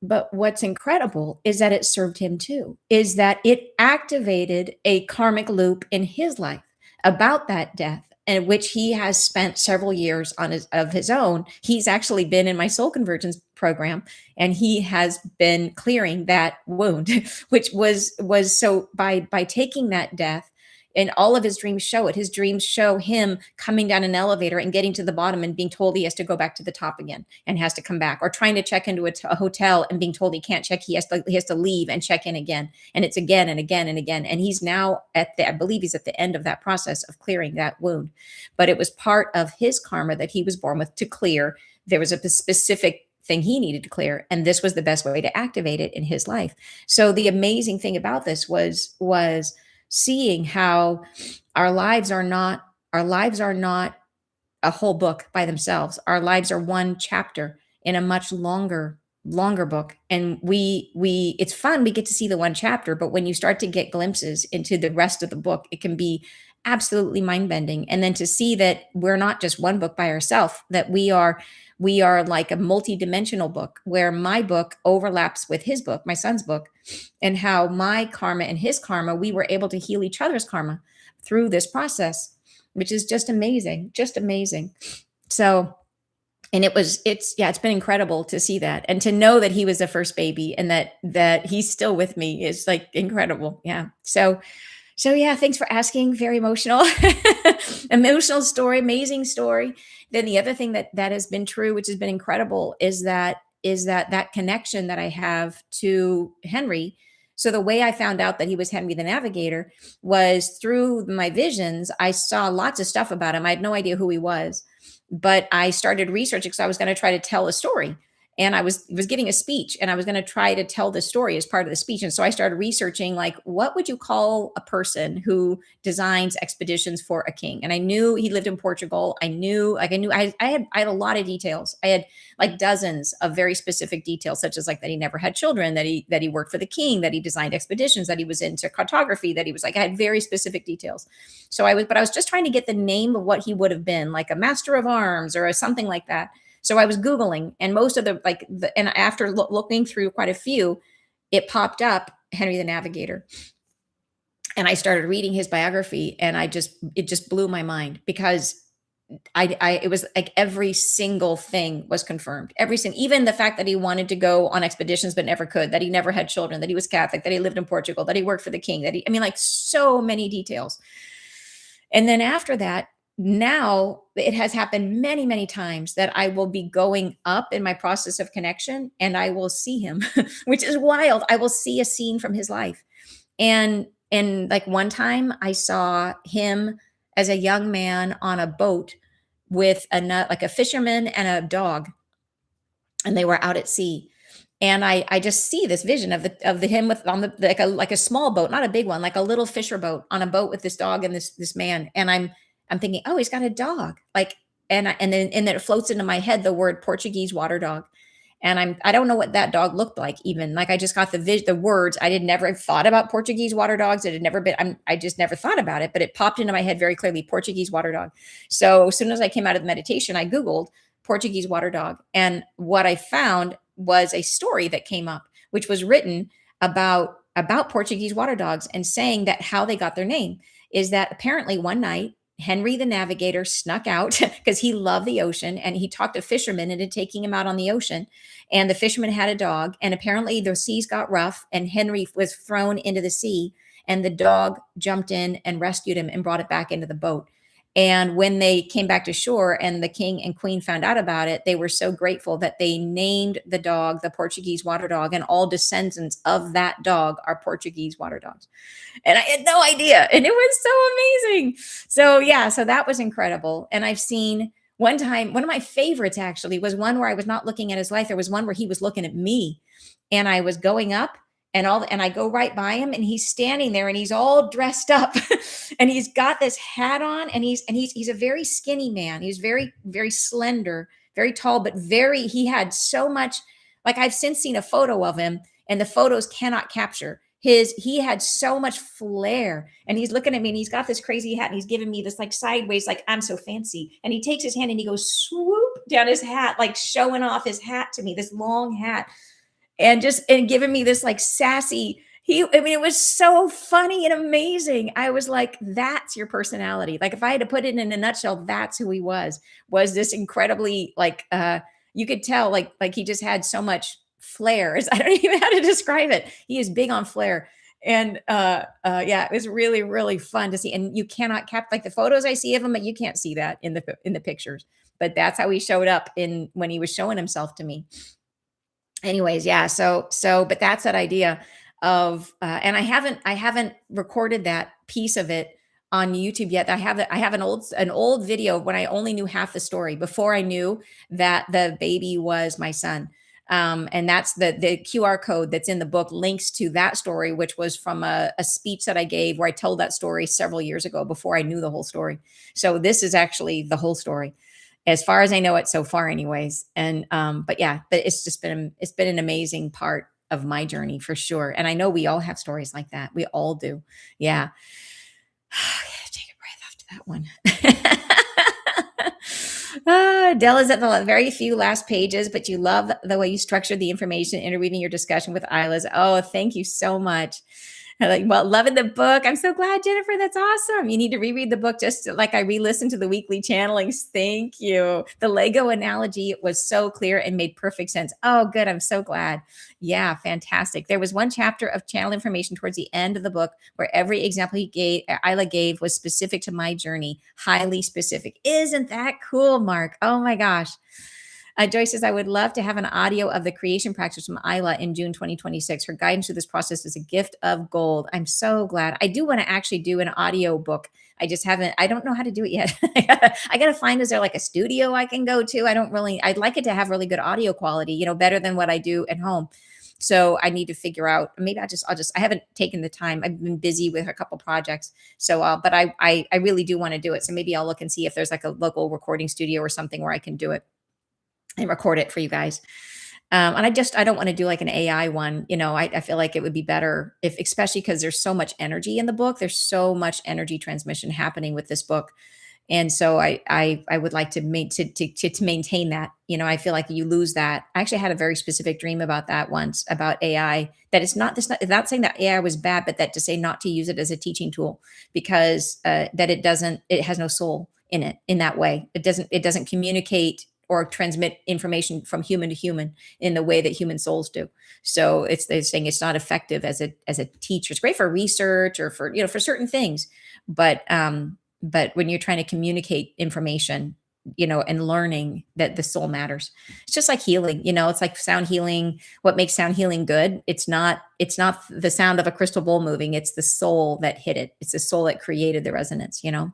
But what's incredible is that it served him too, is that it activated a karmic loop in his life about that death, in which he has spent several years of his own. He's actually been in my soul convergence program, and he has been clearing that wound, which was so by taking that death. And all of his dreams show it. His dreams show him coming down an elevator and getting to the bottom and being told he has to go back to the top again and has to come back, or trying to check into a hotel and being told he can't check. He has to leave and check in again. And it's again and again and again. And he's now I believe he's at the end of that process of clearing that wound. But it was part of his karma that he was born with to clear. There was a specific thing he needed to clear, and this was the best way to activate it in his life. So the amazing thing about this was seeing how our lives are not a whole book by themselves. Our lives are one chapter in a much longer book. And it's fun. We get to see the one chapter, but when you start to get glimpses into the rest of the book, it can be absolutely mind bending. And then to see that we're not just one book by ourselves, that we are like a multi-dimensional book where my book overlaps with his book, my son's book, and how my karma and his karma, we were able to heal each other's karma through this process, which is just amazing, just amazing. So, and it's been incredible to see that and to know that he was the first baby and that he's still with me is like incredible. Yeah. So yeah, thanks for asking. Very emotional, emotional story, amazing story. Then the other thing that has been true, which has been incredible, is that connection that I have to Henry. So the way I found out that he was Henry the Navigator was through my visions. I saw lots of stuff about him. I had no idea who he was, but I started researching because I was going to try to tell a story. And I was giving a speech, and I was going to try to tell the story as part of the speech. And so I started researching, like, what would you call a person who designs expeditions for a king? And I knew he lived in Portugal. I had a lot of details. I had like dozens of very specific details, such as like that he never had children, that he worked for the king, that he designed expeditions, that he was into cartography, that he was like, I had very specific details. So I was just trying to get the name of what he would have been, like a master of arms or something like that. So I was Googling, and most of and after looking through quite a few, it popped up Henry the Navigator. And I started reading his biography, and it just blew my mind because it was like every single thing was confirmed. Even the fact that he wanted to go on expeditions but never could, that he never had children, that he was Catholic, that he lived in Portugal, that he worked for the king, like so many details. And then after that, now it has happened many, many times that I will be going up in my process of connection and I will see him, which is wild. I will see a scene from his life. And like one time I saw him as a young man on a boat with like a fisherman and a dog, and they were out at sea. And I just see this vision of the him with on the like a small boat, not a big one, like a little fisher boat on a boat with this dog and this man. And I'm thinking, oh, he's got a dog. Like, and then it floats into my head the word Portuguese water dog. And I don't know what that dog looked like even. Like I just got the words. I did never have thought about Portuguese water dogs. It had never been, I just never thought about it, but it popped into my head very clearly, Portuguese water dog. So as soon as I came out of the meditation, I Googled Portuguese water dog. And what I found was a story that came up, which was written about Portuguese water dogs, and saying that how they got their name is that apparently one night Henry the Navigator snuck out because he loved the ocean, and he talked to fishermen into taking him out on the ocean. And the fisherman had a dog, and apparently the seas got rough, and Henry was thrown into the sea, and the dog jumped in and rescued him and brought it back into the boat. And when they came back to shore and the king and queen found out about it, they were so grateful that they named the dog the Portuguese water dog, and all descendants of that dog are Portuguese water dogs. And I had no idea. And it was so amazing. So, yeah, so that was incredible. And I've seen one time, one of my favorites actually was one where I was not looking at his life. There was one where he was looking at me, and I was going up and I go right by him, and he's standing there and he's all dressed up and he's got this hat on, and he's a very skinny man. He's very, very slender, very tall, but he had so much, like I've since seen a photo of him and the photos cannot capture he had so much flair, and he's looking at me and he's got this crazy hat and he's giving me this like sideways, like I'm so fancy. And he takes his hand and he goes swoop down his hat, like showing off his hat to me, this long hat, and giving me this like sassy I mean, it was so funny and amazing. I was like, that's your personality. Like if I had to put it in a nutshell, that's who he was this incredibly like you could tell like he just had so much flair. I don't even know how to describe it. He is big on flair. And yeah, it was really, really fun to see. And you cannot like the photos I see of him, but you can't see that in the pictures. But that's how he showed up when he was showing himself to me. Anyways, yeah, but that's that idea of and I haven't recorded that piece of it on YouTube yet. I have an old video when I only knew half the story, before I knew that the baby was my son. And that's the QR code that's in the book links to that story, which was from a speech that I gave where I told that story several years ago before I knew the whole story. So this is actually the whole story, as far as I know it so far anyways. And but yeah, but it's been an amazing part of my journey for sure. And I know we all have stories like that. We all do. Yeah. Take a breath after that one. Della's at the very few last pages, but you love the way you structured the information, interweaving your discussion with Isla's. Oh, thank you so much. Like, well, loving the book. I'm so glad, Jennifer. That's awesome. You need to reread the book just like I re-listened to the weekly channelings. Thank you. The Lego analogy was so clear and made perfect sense. Oh, good. I'm so glad. Yeah, fantastic. There was one chapter of channel information towards the end of the book where every example Isla gave was specific to my journey, highly specific. Isn't that cool, Mark? Oh my gosh. Joyce says, I would love to have an audio of the creation practice from Isla in June 2026. Her guidance through this process is a gift of gold. I'm so glad. I do want to actually do an audio book. I don't know how to do it yet. I got to find, is there like a studio I can go to? I'd like it to have really good audio quality, better than what I do at home. So I need to figure out, maybe I haven't taken the time. I've been busy with a couple projects. So, but I really do want to do it. So maybe I'll look and see if there's like a local recording studio or something where I can do it and record it for you guys. And I don't want to do like an AI one. I feel like it would be better especially because there's so much energy in the book. There's so much energy transmission happening with this book. And so I would like to maintain that. I feel like you lose that. I actually had a very specific dream about that once, about AI, that it's not saying that AI was bad, but that to say not to use it as a teaching tool, because that it has no soul in it in that way. It doesn't communicate or transmit information from human to human in the way that human souls do. So they're saying it's not effective as a teacher. It's great for research or for certain things, but but when you're trying to communicate information, and learning that the soul matters. It's just like healing, it's like sound healing. What makes sound healing good? It's not the sound of a crystal bowl moving. It's the soul that hit it. It's the soul that created the resonance. A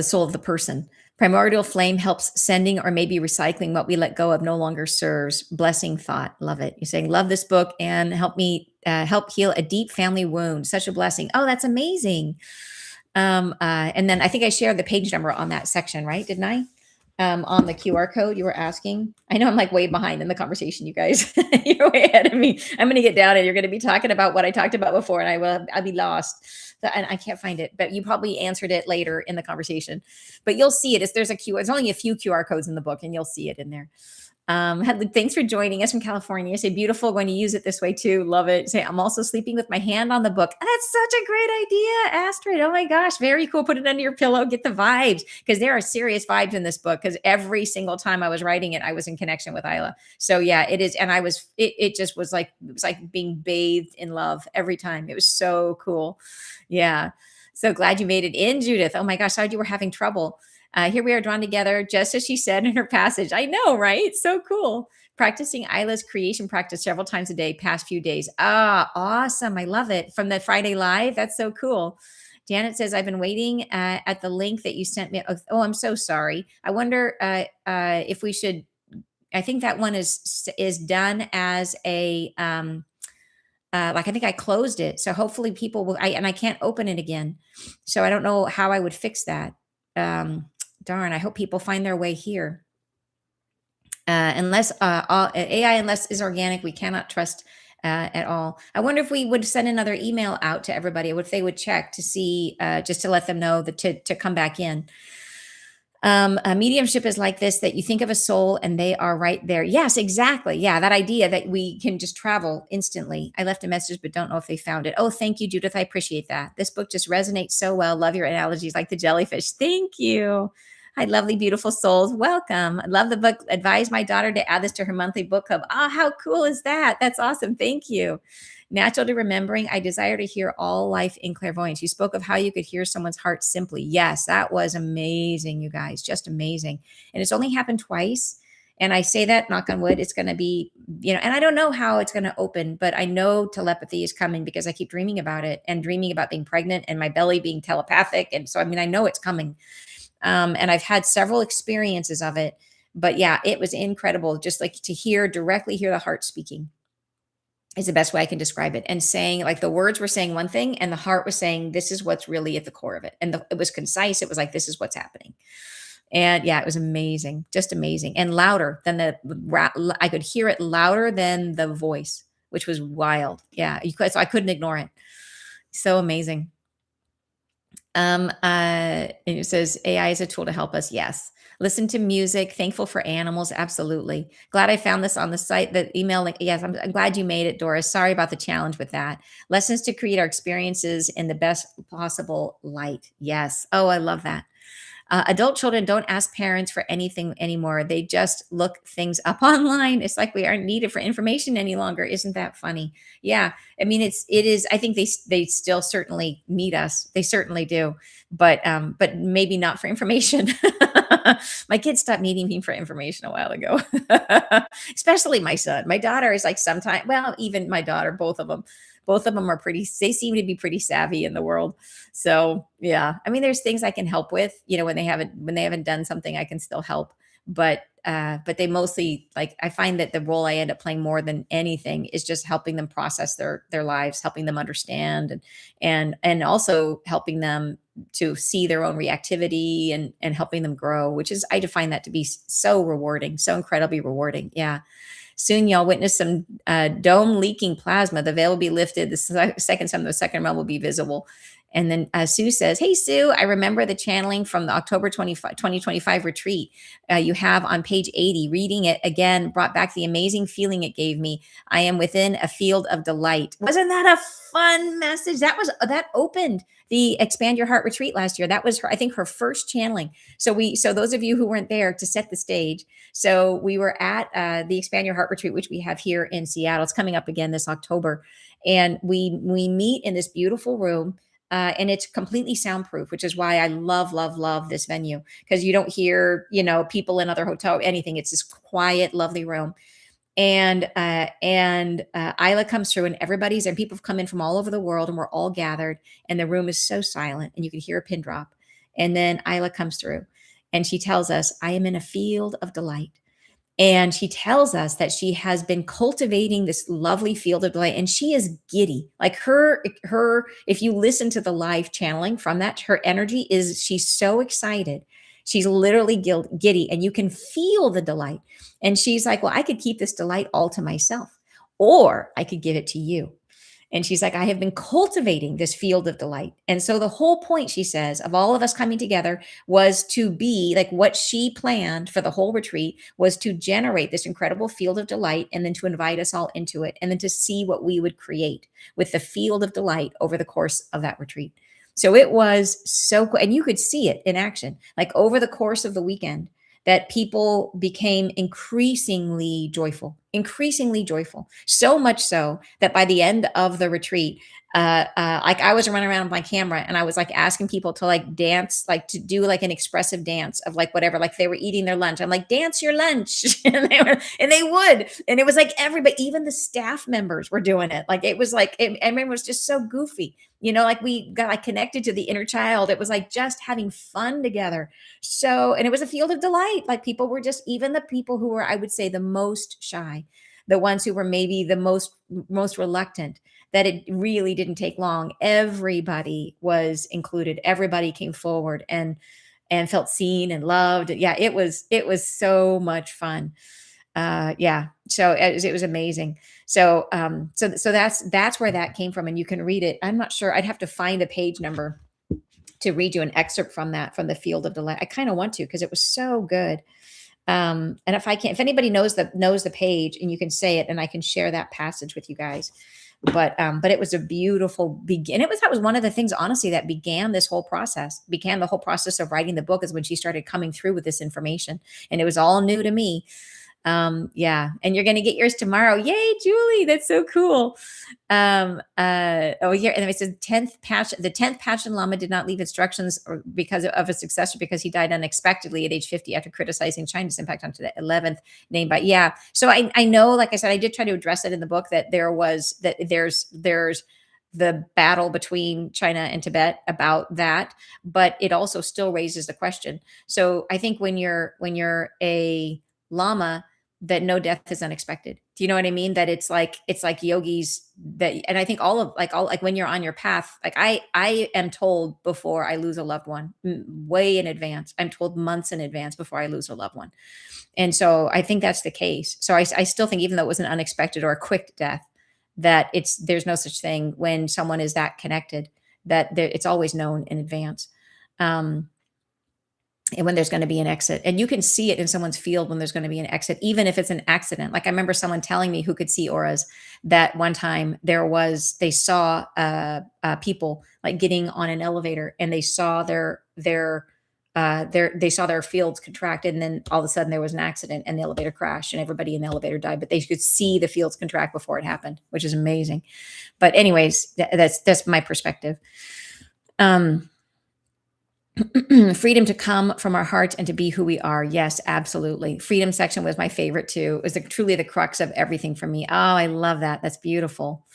soul of the person. Primordial flame helps sending or maybe recycling what we let go of no longer serves. Blessing thought. Love it. You're saying, love this book and help me help heal a deep family wound. Such a blessing. Oh, that's amazing. And then I think I shared the page number on that section, right? Didn't I? On the QR code you were asking. I know I'm like way behind in the conversation, you guys. You're way ahead of me. I'm going to get down and you're going to be talking about what I talked about before, and I'll be lost. And I can't find it, but you probably answered it later in the conversation. But you'll see it. There's only a few QR codes in the book, and you'll see it in there. Thanks for joining us from California. Say, beautiful, going to use it this way too. Love it. Say, I'm also sleeping with my hand on the book. That's such a great idea, Astrid. Oh my gosh, very cool. Put it under your pillow, get the vibes, because there are serious vibes in this book, because every single time I was writing it, I was in connection with Isla. So yeah, it is. And it just was like, it was like being bathed in love every time. It was so cool. Yeah. So glad you made it in, Judith. Oh my gosh, sorry you were having trouble. Here we are drawn together, just as she said in her passage. I know, right? So cool. Practicing Isla's creation practice several times a day, past few days. Ah, awesome. I love it. From the Friday Live. That's so cool. Janet says, I've been waiting at the link that you sent me. Oh, I'm so sorry. I wonder if we should, I think that one is done as a, like I think I closed it. So hopefully people will, and I can't open it again. So I don't know how I would fix that. Darn, I hope people find their way here. Unless AI, unless is organic, we cannot trust at all. I wonder if we would send another email out to everybody, if they would check to see, just to let them know that to come back in. A mediumship is like this, that you think of a soul and they are right there. Yes, exactly. Yeah, that idea that we can just travel instantly. I left a message, but don't know if they found it. Oh, thank you, Judith. I appreciate that. This book just resonates so well. Love your analogies like the jellyfish. Thank you. Hi, lovely, beautiful souls. Welcome. I love the book. Advise my daughter to add this to her monthly book club. Oh, how cool is that? That's awesome. Thank you. Natural to remembering, I desire to hear all life in clairvoyance. You spoke of how you could hear someone's heart simply. Yes, that was amazing, you guys, just amazing. And it's only happened twice. And I say that, knock on wood, it's going to be, and I don't know how it's going to open, but I know telepathy is coming because I keep dreaming about it and dreaming about being pregnant and my belly being telepathic. And so, I know it's coming. And I've had several experiences of it, but yeah, it was incredible. Just like to directly hear the heart speaking is the best way I can describe it. And saying, like, the words were saying one thing and the heart was saying, this is what's really at the core of it. And it was concise. It was like, this is what's happening. And yeah, it was amazing, just amazing. And louder than I could hear it louder than the voice, which was wild. Yeah. So I couldn't ignore it. So amazing. It says AI is a tool to help us. Yes. Listen to music. Thankful for animals. Absolutely. Glad I found this on the site. The email link. Yes, I'm glad you made it, Doris. Sorry about the challenge with that. Lessons to create our experiences in the best possible light. Yes. Oh, I love that. Adult children don't ask parents for anything anymore. They just look things up online. It's like we aren't needed for information any longer. Isn't that funny? Yeah. It is. I think they still certainly need us. They certainly do, but maybe not for information. My kids stopped needing me for information a while ago, especially my son. My daughter is like sometimes, well, even my daughter, both of them are they seem to be pretty savvy in the world. So yeah, there's things I can help with, when they haven't done something, I can still help. But they mostly, like, I find that the role I end up playing more than anything is just helping them process their lives, helping them understand, and also helping them to see their own reactivity and helping them grow, which is, I define that to be so rewarding, so incredibly rewarding. Yeah. Soon y'all witness some dome leaking plasma. The veil will be lifted. The second time, the second realm will be visible. And then Sue says, hey, Sue, I remember the channeling from the October 2025 retreat you have on page 80. Reading it again brought back the amazing feeling it gave me. I am within a field of delight. Wasn't that a fun message? That opened the Expand Your Heart retreat last year. That was I think her first channeling. So those of you who weren't there, to set the stage. So we were at the Expand Your Heart retreat, which we have here in Seattle. It's coming up again this October. And we meet in this beautiful room. and it's completely soundproof, which is why I love, love, love this venue, because you don't hear, people in other hotel, anything. It's this quiet, lovely room. And Isla comes through, and everybody's and people have come in from all over the world, and we're all gathered, and the room is so silent, and you can hear a pin drop. And then Isla comes through, and she tells us, "I am in a field of delight." And she tells us that she has been cultivating this lovely field of delight, and she is giddy. Like if you listen to the live channeling from that, her energy is, she's so excited. She's literally giddy, and you can feel the delight. And she's like, "Well, I could keep this delight all to myself, or I could give it to you." And she's like, "I have been cultivating this field of delight." And so the whole point, she says, of all of us coming together was to be like, what she planned for the whole retreat was to generate this incredible field of delight, and then to invite us all into it, and then to see what we would create with the field of delight over the course of that retreat. So it was so cool. And you could see it in action, like over the course of the weekend, that people became increasingly joyful. So much so that by the end of the retreat, like I was running around with my camera, and I was like asking people to like dance, like to do like an expressive dance of like whatever, like they were eating their lunch. I'm like, "Dance your lunch." And they would. And it was like everybody, even the staff members were doing it. Like it was like, everyone was just so goofy. Like we got like connected to the inner child. It was like just having fun together. So, and it was a field of delight. Like people were just, even the people who were, I would say, the most shy, the ones who were maybe the most reluctant, that it really didn't take long. Everybody was included. Everybody came forward and felt seen and loved. Yeah, it was so much fun. Yeah, so it was amazing. So that's where that came from, and you can read it. I'm not sure. I'd have to find a page number to read you an excerpt from that, from the Field of Delight. I kind of want to, because it was so good. And if anybody knows the page, and you can say it, and I can share that passage with you guys. But it was a beautiful begin. That was one of the things, honestly, that began the whole process of writing the book, is when she started coming through with this information, and it was all new to me. Yeah, and you're going to get yours tomorrow. Yay, Julie, that's so cool. Here, and it says the 10th Panchen Lama did not leave instructions because of a successor, because he died unexpectedly at age 50 after criticizing China's impact on the 11th named by. Yeah, so I know, like I said, I did try to address it in the book, that there's the battle between China and Tibet about that, but it also still raises the question. So I think when you're a Lama, that no death is unexpected. Do you know what I mean? That it's like yogis that, and I think all like when you're on your path, like I am told before I lose a loved one, way in advance. I'm told months in advance before I lose a loved one. And so I think that's the case. So I still think, even though it was an unexpected or a quick death, that there's no such thing when someone is that connected, that it's always known in advance. And when there's going to be an exit, and you can see it in someone's field when there's going to be an exit, even if it's an accident. Like I remember someone telling me, who could see auras, that one time they saw people like getting on an elevator, and they saw their fields contracted, and then all of a sudden there was an accident, and the elevator crashed, and everybody in the elevator died, but they could see the fields contract before it happened, which is amazing. But anyways, that's my perspective. Freedom to come from our hearts and to be who we are. Yes, absolutely. Freedom section was my favorite too. It was truly the crux of everything for me. Oh, I love that. That's beautiful.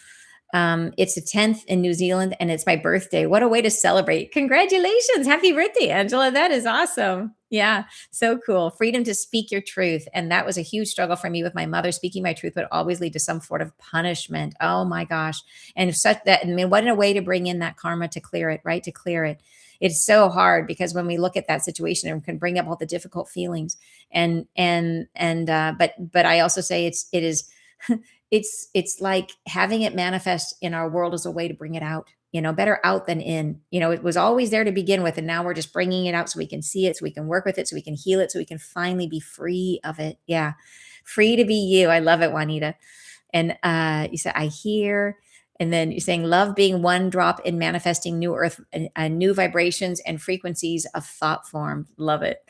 It's the 10th in New Zealand, and it's my birthday. What a way to celebrate. Congratulations. Happy birthday, Angela. That is awesome. Yeah, so cool. Freedom to speak your truth. And that was a huge struggle for me with my mother. Speaking my truth would always lead to some sort of punishment. Oh my gosh. And what a way to bring in that karma to clear it, right? To clear it. It's so hard, because when we look at that situation, it can bring up all the difficult feelings. But I also say it's like having it manifest in our world as a way to bring it out, better out than in. It was always there to begin with, and now we're just bringing it out so we can see it, so we can work with it, so we can heal it, so we can finally be free of it. Yeah. Free to be you. I love it, Juanita. And you said, I hear. And then you're saying, love being one drop in manifesting new earth, new vibrations and frequencies of thought form. Love it.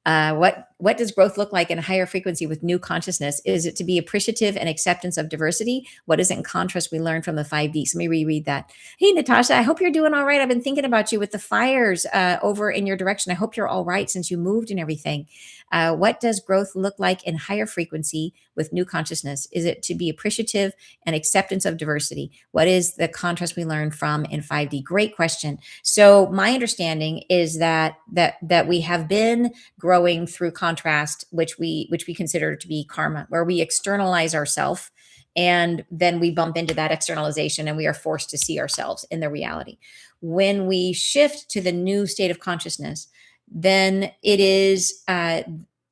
What what does growth look like in a higher frequency with new consciousness? Is it to be appreciative and acceptance of diversity? What is it in contrast we learn from the 5D? So let me reread that. Hey, Natasha, I hope you're doing all right. I've been thinking about you with the fires over in your direction. I hope you're all right since you moved and everything. What does growth look like in higher frequency with new consciousness? Is it to be appreciative and acceptance of diversity? What is the contrast we learn from in 5D? Great question. So my understanding is that we have been growing through contrast, which we consider to be karma, where we externalize ourselves and then we bump into that externalization and we are forced to see ourselves in the reality. When we shift to the new state of consciousness, then it is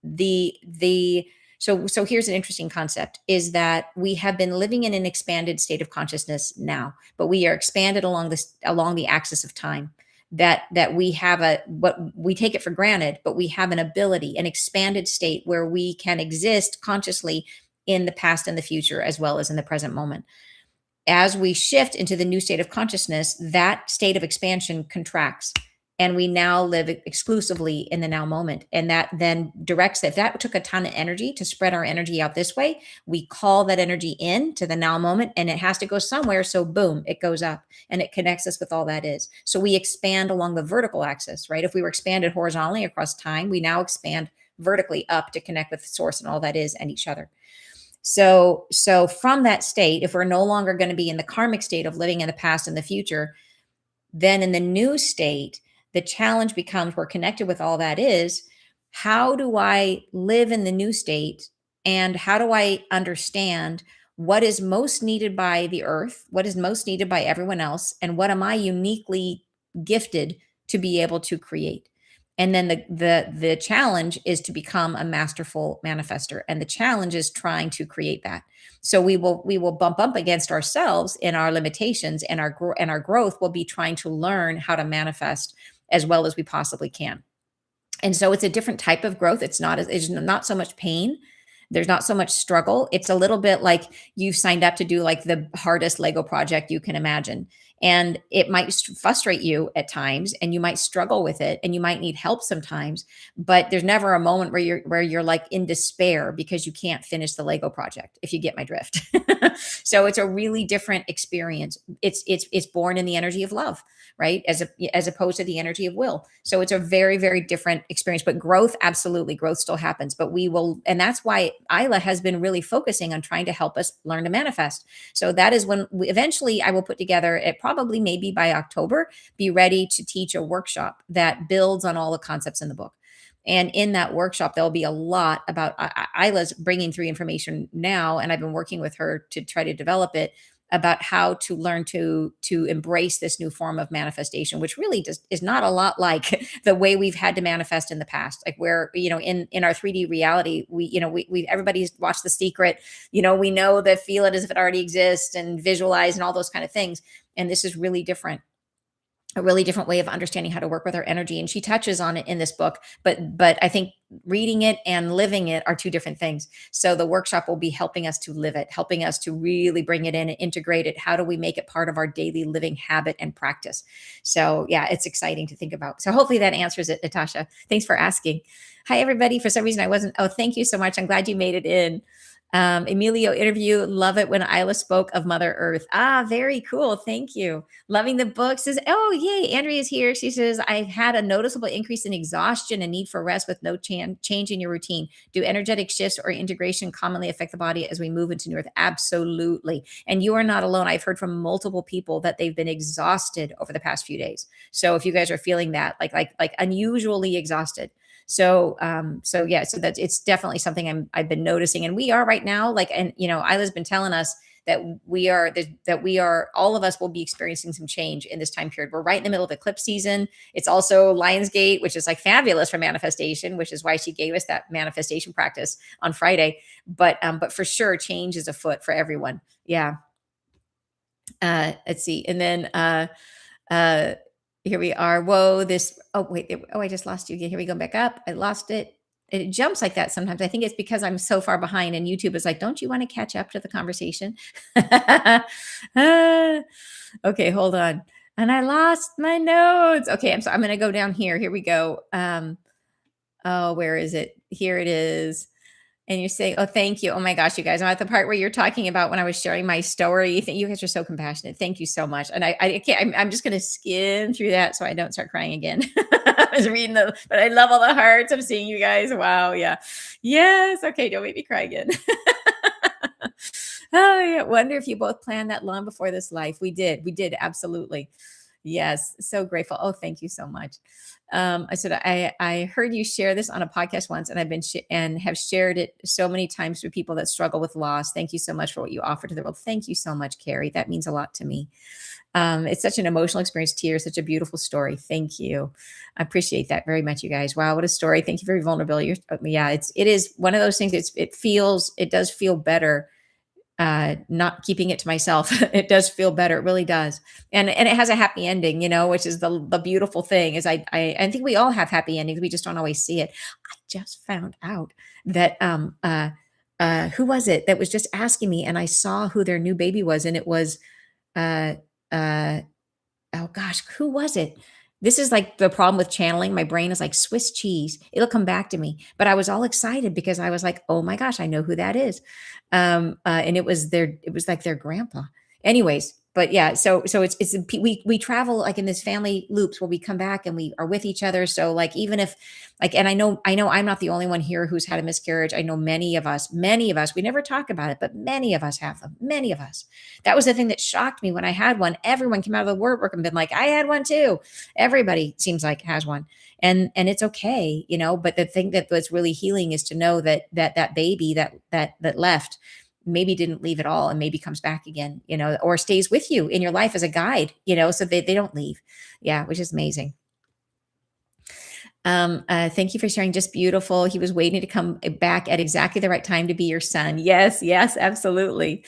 the so here's an interesting concept, is that we have been living in an expanded state of consciousness now, but we are expanded along the axis of time, that we have what we take it for granted, but we have an ability, an expanded state where we can exist consciously in the past and the future as well as in the present moment. As we shift into the new state of consciousness, that state of expansion contracts. And we now live exclusively in the now moment. And that then directs that. If that took a ton of energy to spread our energy out this way, we call that energy in to the now moment and it has to go somewhere. So boom, it goes up and it connects us with all that is. So we expand along the vertical axis, right? If we were expanded horizontally across time, we now expand vertically up to connect with the source and all that is and each other. So from that state, if we're no longer going to be in the karmic state of living in the past and the future, then in the new state, the challenge becomes, we're connected with all that is, how do I live in the new state? And how do I understand what is most needed by the earth? What is most needed by everyone else? And what am I uniquely gifted to be able to create? And then the challenge is to become a masterful manifester. And the challenge is trying to create that. So we will bump up against ourselves in our limitations, and our growth will be trying to learn how to manifest as well as we possibly can. And so it's a different type of growth. It's not so much pain. There's not so much struggle. It's a little bit like you've signed up to do like the hardest Lego project you can imagine. And it might frustrate you at times and you might struggle with it and you might need help sometimes, but there's never a moment where you're like in despair because you can't finish the Lego project, if you get my drift. So it's a really different experience. It's born in the energy of love, right? As opposed to the energy of will. So it's a very, very different experience, but absolutely, growth still happens, but and that's why Isla has been really focusing on trying to help us learn to manifest. So that is when eventually I will put together, it probably maybe by October, be ready to teach a workshop that builds on all the concepts in the book. And in that workshop, there'll be a lot about Isla's bringing through information now, and I've been working with her to try to develop it, about how to learn to embrace this new form of manifestation, which really just is not a lot like the way we've had to manifest in the past. Like where, in our 3D reality, we everybody's watched The Secret, we know that feel it as if it already exists and visualize and all those kind of things. And this is really different. A really different way of understanding how to work with our energy. And she touches on it in this book, but I think reading it and living it are two different things. So the workshop will be helping us to live it, helping us to really bring it in and integrate it. How do we make it part of our daily living habit and practice? So yeah, it's exciting to think about. So hopefully that answers it, Natasha. Thanks for asking. Hi, everybody. For some reason I wasn't, thank you so much. I'm glad you made it in. Emilio interview. Love it when Isla spoke of Mother Earth. Very cool. Thank you. Loving the book. Says, oh, yay. Andrea's here. She says, I've had a noticeable increase in exhaustion and need for rest with no change in your routine. Do energetic shifts or integration commonly affect the body as we move into New Earth? Absolutely. And you are not alone. I've heard from multiple people that they've been exhausted over the past few days. So if you guys are feeling that, like unusually exhausted. So that's, it's definitely something I've been noticing. And we are right now, Isla's been telling us that we are, all of us will be experiencing some change in this time period. We're right in the middle of eclipse season. It's also Lionsgate, which is like fabulous for manifestation, which is why she gave us that manifestation practice on Friday. But for sure, change is afoot for everyone. Yeah. Let's see. And then, here we are. Whoa, I just lost you again. Here we go back up. I lost it. It jumps like that sometimes. I think it's because I'm so far behind and YouTube is like, don't you want to catch up to the conversation? Okay, hold on. And I lost my notes. Okay, I'm going to go down here. Here we go. Where is it? Here it is. And you say, "Oh, thank you." Oh my gosh, you guys, I'm at the part where you're talking about when I was sharing my story. You guys are so compassionate. Thank you so much. And I can't, I'm just going to skim through that so I don't start crying again. I was reading but I love all the hearts. I'm seeing you guys. Wow. Yeah. Yes. Okay. Don't make me cry again. Oh, yeah. Wonder if you both planned that long before this life. We did. We did. Absolutely. Yes. So grateful. Oh, thank you so much. I said, I heard you share this on a podcast once, and I've been and have shared it so many times with people that struggle with loss. Thank you so much for what you offer to the world. Thank you so much, Carrie. That means a lot to me. It's such an emotional experience to hear, such a beautiful story. Thank you. I appreciate that very much, you guys. Wow, what a story. Thank you for your vulnerability. Yeah, it is one of those things. It does feel better not keeping it to myself. It does feel better. It really does. And it has a happy ending, which is the beautiful thing is I think we all have happy endings. We just don't always see it. I just found out that who was it that was just asking me, and I saw who their new baby was, and it was uh uh oh gosh, who was it? This is like the problem with channeling. My brain is like Swiss cheese. It'll come back to me. But I was all excited because I was like, oh my gosh, I know who that is. And it was like their grandpa. Anyways, but yeah, so we travel like in this family loops where we come back and we are with each other. So like even if like, and I know I'm not the only one here who's had a miscarriage. I know many of us, we never talk about it, but many of us have them. Many of us. That was the thing that shocked me when I had one. Everyone came out of the woodwork and been like, I had one too. Everybody seems like has one. And it's okay, but the thing that was really healing is to know that baby that left maybe didn't leave at all and maybe comes back again, or stays with you in your life as a guide, so they don't leave. Yeah, which is amazing. Thank you for sharing. Just beautiful. He was waiting to come back at exactly the right time to be your son. Yes, yes, absolutely.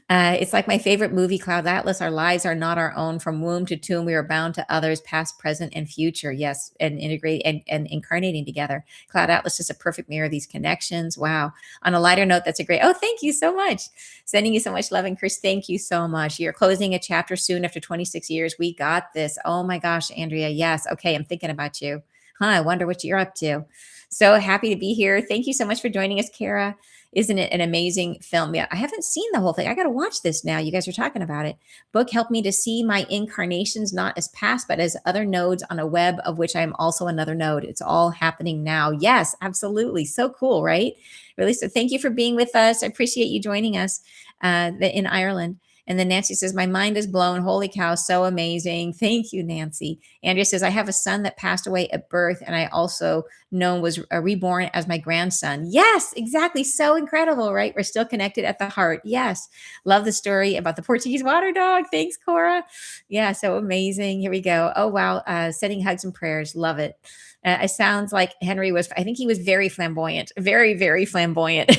It's like my favorite movie, Cloud Atlas. Our lives are not our own. From womb to tomb, we are bound to others, past, present, and future. Yes, and integrate and incarnating together. Cloud Atlas is a perfect mirror of these connections. Wow. On a lighter note, that's a great. Oh, thank you so much. Sending you so much love. And Chris, thank you so much. You're closing a chapter soon after 26 years. We got this. Oh my gosh, Andrea. Yes. Okay. I'm thinking about you. I wonder what you're up to. So happy to be here. Thank you so much for joining us, Kara. Isn't it an amazing film? Yeah, I haven't seen the whole thing. I got to watch this now. You guys are talking about it. Book helped me to see my incarnations not as past, but as other nodes on a web of which I am also another node. It's all happening now. Yes, absolutely. So cool, right? Really. So thank you for being with us. I appreciate you joining us in Ireland. And then Nancy says, my mind is blown. Holy cow, so amazing. Thank you, Nancy. Andrea says, I have a son that passed away at birth, and I also know was reborn as my grandson. Yes, exactly. So incredible, right? We're still connected at the heart. Yes. Love the story about the Portuguese water dog. Thanks, Cora. Yeah, so amazing. Here we go. Oh, wow. Sending hugs and prayers. Love it. It sounds like Henry I think he was very flamboyant, very, very flamboyant.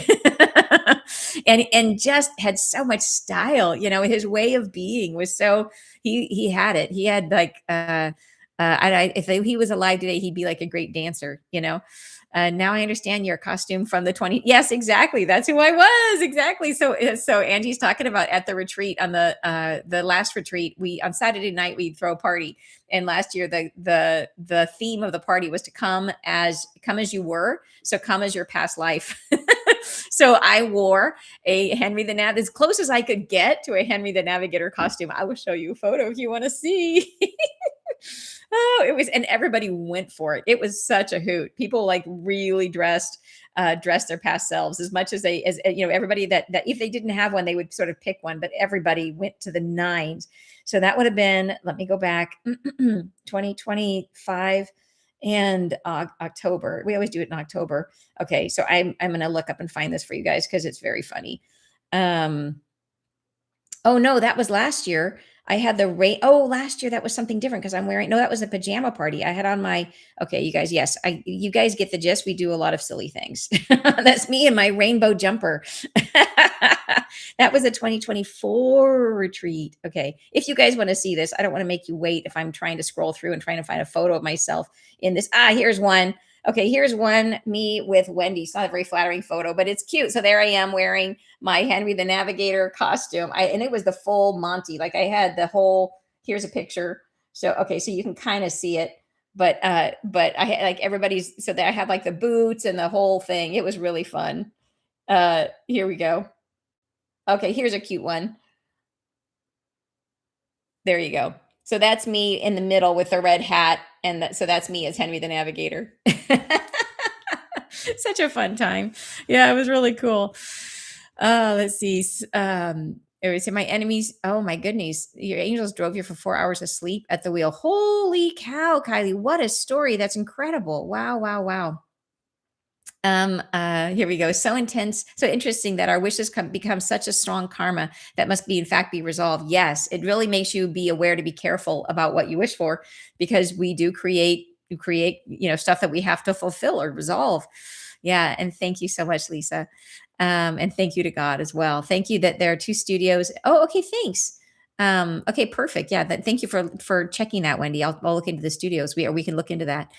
and just had so much style, his way of being was so he had it. He had like if he was alive today, he'd be like a great dancer, now I understand your costume from the 20. Yes, exactly. That's who I was. Exactly. So Angie's talking about at the retreat on the last retreat, on Saturday night, we'd throw a party. And last year, the theme of the party was to come as you were. So come as your past life. So I wore a Henry the Navigator, as close as I could get to a Henry the Navigator costume. I will show you a photo if you want to see. Oh, it was, and everybody went for it. It was such a hoot. People like really dressed their past selves as much as everybody that if they didn't have one, they would sort of pick one, but everybody went to the nines. So that would have been, let me go back, 2025 and October. We always do it in October. Okay, so I'm going to look up and find this for you guys because it's very funny. Oh no, that was last year. I had the rain. Oh, last year that was something different because I'm wearing. No, that was a pajama party. I had on my. Okay, you guys. Yes, you guys get the gist. We do a lot of silly things. That's me and my rainbow jumper. That was a 2024 retreat. Okay, if you guys want to see this, I don't want to make you wait. If I'm trying to scroll through and trying to find a photo of myself in this. Here's one. Okay, here's one, me with Wendy. It's not a very flattering photo, but it's cute. So there I am wearing my Henry the Navigator costume. And it was the full Monty. Like I had the whole, here's a picture. So, okay, so you can kind of see it, but I had like everybody's so that I had like the boots and the whole thing. It was really fun. Here we go. Okay, here's a cute one. There you go. So that's me in the middle with the red hat, and so that's me as Henry the Navigator. Such a fun time. Yeah, it was really cool. Let's see. It was my enemies. Oh my goodness. Your angels drove you for 4 hours of sleep at the wheel. Holy cow, Kylie. What a story. That's incredible. Wow, wow, wow. Here we go. So intense, so interesting that our wishes become such a strong karma that must be, in fact, be resolved. Yes, it really makes you be aware to be careful about what you wish for, because we do create, stuff that we have to fulfill or resolve. Yeah, and thank you so much, Lisa. And thank you to God as well. Thank you that there are two studios. Oh, okay, thanks. Okay, perfect. Yeah, thank you for checking that, Wendy. I'll look into the studios. We can look into that.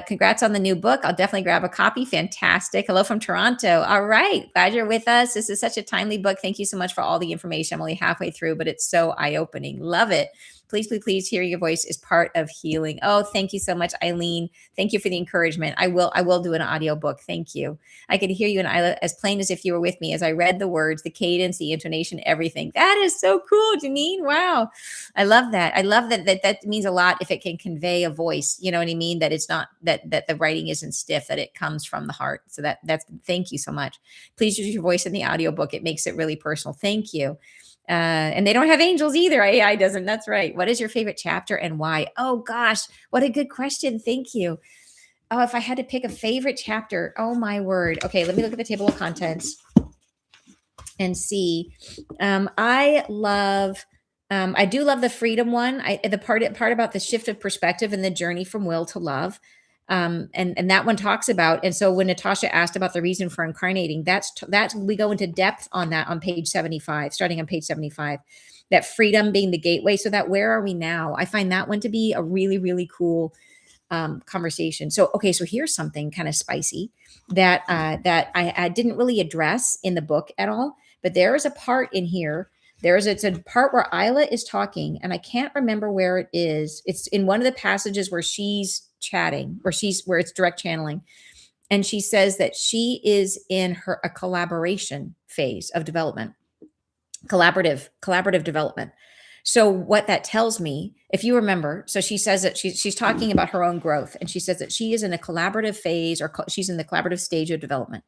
Congrats on the new book. I'll definitely grab a copy. Fantastic. Hello from Toronto. All right, glad you're with us. This is such a timely book. Thank you so much for all the information. I'm only halfway through, but it's so eye-opening. Love it. Please, please, please, hear your voice is part of healing. Oh, thank you so much, Eileen. Thank you for the encouragement. I will do an audio book. Thank you. I could hear you and Isla as plain as if you were with me as I read the words, the cadence, the intonation, everything. That is so cool, Janine. Wow. I love that. I love that means a lot if it can convey a voice. You know what I mean? That it's not that the writing isn't stiff, that it comes from the heart. So that's thank you so much. Please use your voice in the audiobook. It makes it really personal. Thank you. And they don't have angels either. AI doesn't. That's right. What is your favorite chapter and why? Oh gosh, what a good question. Thank you. Oh, if I had to pick a favorite chapter, oh my word. Okay, let me look at the table of contents and see. I do love the freedom one. The part about the shift of perspective and the journey from will to love. And that one talks about, and so when Natasha asked about the reason for incarnating, that's we go into depth on that on page 75, starting on page 75, that freedom being the gateway. So that where are we now? I find that one to be a really, really cool conversation. So, okay, so here's something kind of spicy that I didn't really address in the book at all, but there is a part in here. It's a part where Isla is talking, and I can't remember where it is. It's in one of the passages where she's chatting, where it's direct channeling, and she says that she is in a collaboration phase of development, collaborative development. So what that tells me, if you remember, so she says that she's talking about her own growth, and she says that she is in a collaborative phase, or she's in the collaborative stage of development.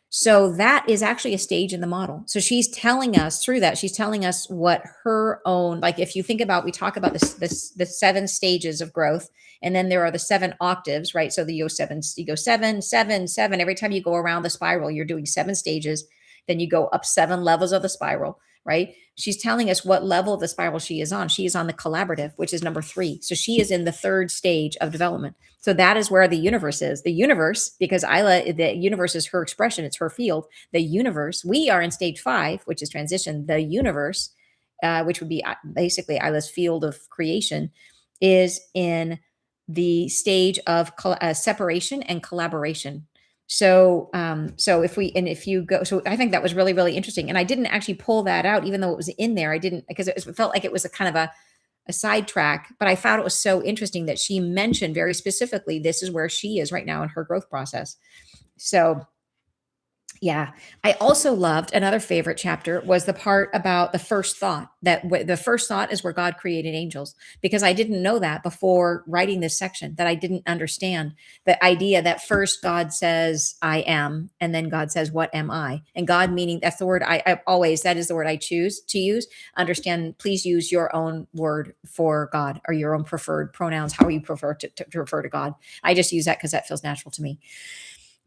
So that is actually a stage in the model. So she's telling us through that, she's telling us what her own, like if you think about, we talk about the 7 stages of growth, and then there are the 7 octaves, right? So you go 7, 7, 7, 7. Every time you go around the spiral, you're doing 7 stages. Then you go up 7 levels of the spiral, right? She's telling us what level of the spiral she is on. She is on the collaborative, which is number 3. So she is in the 3rd stage of development. So that is where the universe is. The universe, because the universe is her expression, it's her field. The universe, we are in stage 5, which is transition. The universe, which would be basically Isla's field of creation, is in the stage of separation and collaboration. So if you go, so I think that was really, really interesting. And I didn't actually pull that out, even though it was in there. I didn't, because it felt like it was a kind of a sidetrack, but I thought it was so interesting that she mentioned very specifically, this is where she is right now in her growth process. So yeah, I also loved, another favorite chapter was the part about the first thought, that the first thought is where God created angels, because I didn't know that before writing this section, that I didn't understand the idea that first God says, I am, and then God says, what am I? And God, meaning, that's the word I always, that is the word I choose to use. Understand, please use your own word for God, or your own preferred pronouns, how you prefer to refer to God. I just use that because that feels natural to me.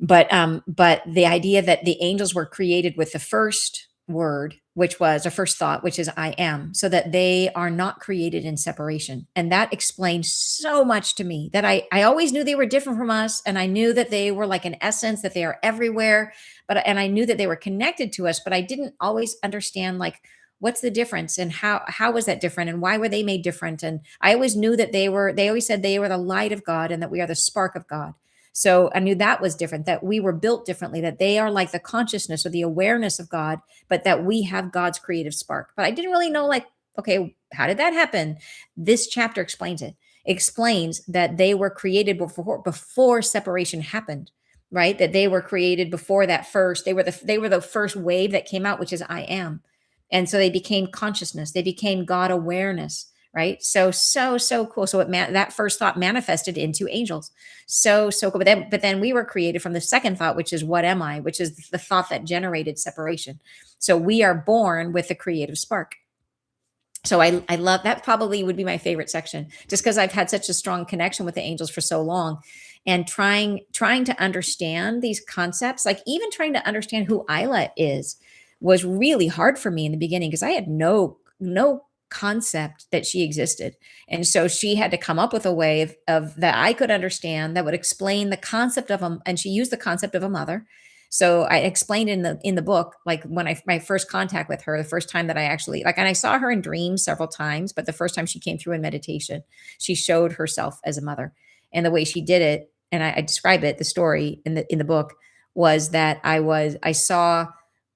But the idea that the angels were created with the first word, which was a first thought, which is I am, so that they are not created in separation. And that explains so much to me, that I always knew they were different from us. And I knew that they were like an essence, that they are everywhere, and I knew that they were connected to us, but I didn't always understand, like, what's the difference, and how was that different, and why were they made different? And I always knew that they always said they were the light of God, and that we are the spark of God. So I knew that was different, that we were built differently, that they are like the consciousness or the awareness of God, but that we have God's creative spark. But I didn't really know, like, okay, how did that happen? This chapter explains it. explains that they were created before separation happened, right? That they were created before that first. They were the first wave that came out, which is I am. And so they became consciousness. They became God awareness, right? So cool. So that first thought manifested into angels. So cool. But then we were created from the second thought, which is what am I, which is the thought that generated separation. So we are born with the creative spark. So I love that. Probably would be my favorite section, just because I've had such a strong connection with the angels for so long, and trying to understand these concepts, like even trying to understand who Isla is, was really hard for me in the beginning, because I had no concept that she existed. And so she had to come up with a way of that I could understand, that would explain the concept of them. And she used the concept of a mother. So I explained in the book, like when my first contact with her, the first time that I actually like, and I saw her in dreams several times, but the first time she came through in meditation, she showed herself as a mother. And the way she did it, and I describe it, the story in the book, was that I saw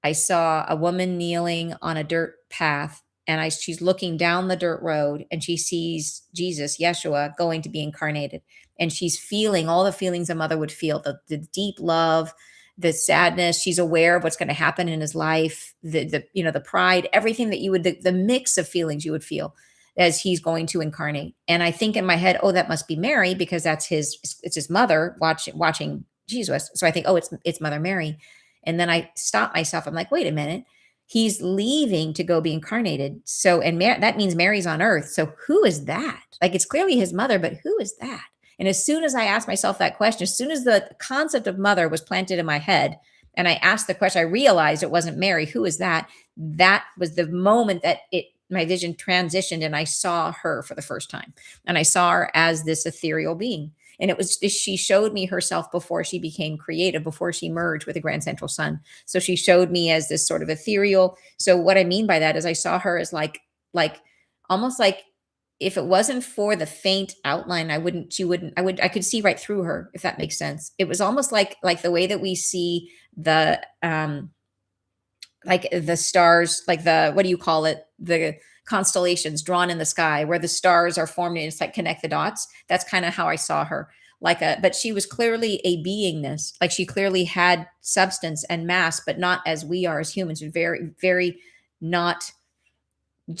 a woman kneeling on a dirt path, and she's looking down the dirt road, and she sees Jesus, Yeshua, going to be incarnated. And she's feeling all the feelings a mother would feel, the deep love, the sadness. She's aware of what's going to happen in his life, the pride, everything that the mix of feelings you would feel as he's going to incarnate. And I think in my head, oh, that must be Mary, because it's his mother watching Jesus. So I think, oh, it's Mother Mary. And then I stop myself. I'm like, wait a minute. He's leaving to go be incarnated. So, and that means Mary's on earth. So who is that? Like, it's clearly his mother, but who is that? And as soon as I asked myself that question, as soon as the concept of mother was planted in my head, and I asked the question, I realized it wasn't Mary. Who is that? That was the moment that my vision transitioned, and I saw her for the first time. And I saw her as this ethereal being. And she showed me herself before she became creative, before she merged with the Grand Central Sun. So she showed me as this sort of ethereal. So what I mean by that is I saw her as like almost like, if it wasn't for the faint outline, I could see right through her, if that makes sense. It was almost like the way that we see the like the stars, like what do you call it? The constellations drawn in the sky, where the stars are formed and it's like connect the dots. That's kind of how I saw her. But she was clearly a beingness. Like, she clearly had substance and mass, but not as we are as humans. Very, very not,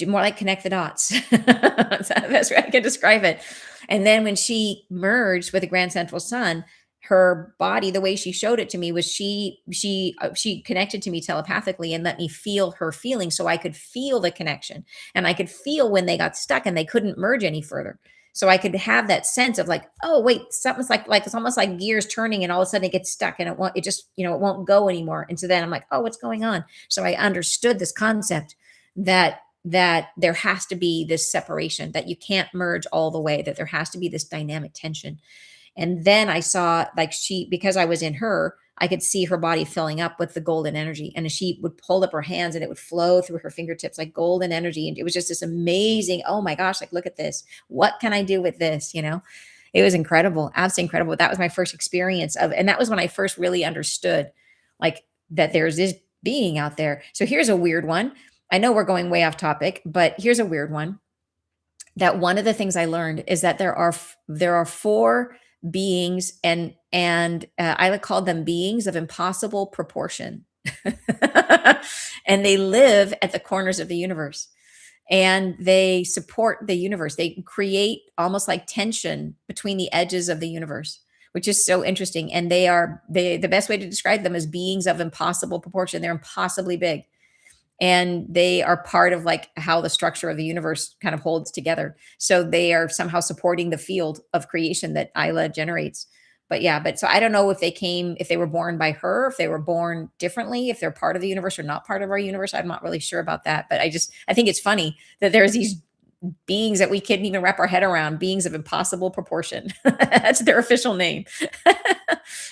more like connect the dots. That's the best way I can describe it. And then when she merged with the Grand Central Sun, her body, the way she showed it to me was she connected to me telepathically and let me feel her feelings, so I could feel the connection, and I could feel when they got stuck and they couldn't merge any further. So I could have that sense of like, oh wait, something's like it's almost like gears turning, and all of a sudden it gets stuck and it won't go anymore. And so then I'm like, oh, what's going on? So I understood this concept that there has to be this separation, that you can't merge all the way, that there has to be this dynamic tension. And then I saw, like, because I was in her, I could see her body filling up with the golden energy. And she would pull up her hands and it would flow through her fingertips like golden energy. And it was just this amazing, oh my gosh, like, look at this. What can I do with this? It was incredible, absolutely incredible. That was my first experience and that was when I first really understood, like, that there's this being out there. So here's a weird one. I know we're going way off topic, but here's a weird one. That one of the things I learned is that there are four beings, and I called them beings of impossible proportion. And they live at the corners of the universe, and they support the universe. They create almost like tension between the edges of the universe, which is so interesting. And the best way to describe them is beings of impossible proportion. They're impossibly big. And they are part of like how the structure of the universe kind of holds together. So they are somehow supporting the field of creation that Isla generates. But so I don't know if they were born by her, if they were born differently, if they're part of the universe or not part of our universe. I'm not really sure about that. But I think it's funny that there's these beings that we couldn't even wrap our head around, beings of impossible proportion. That's their official name.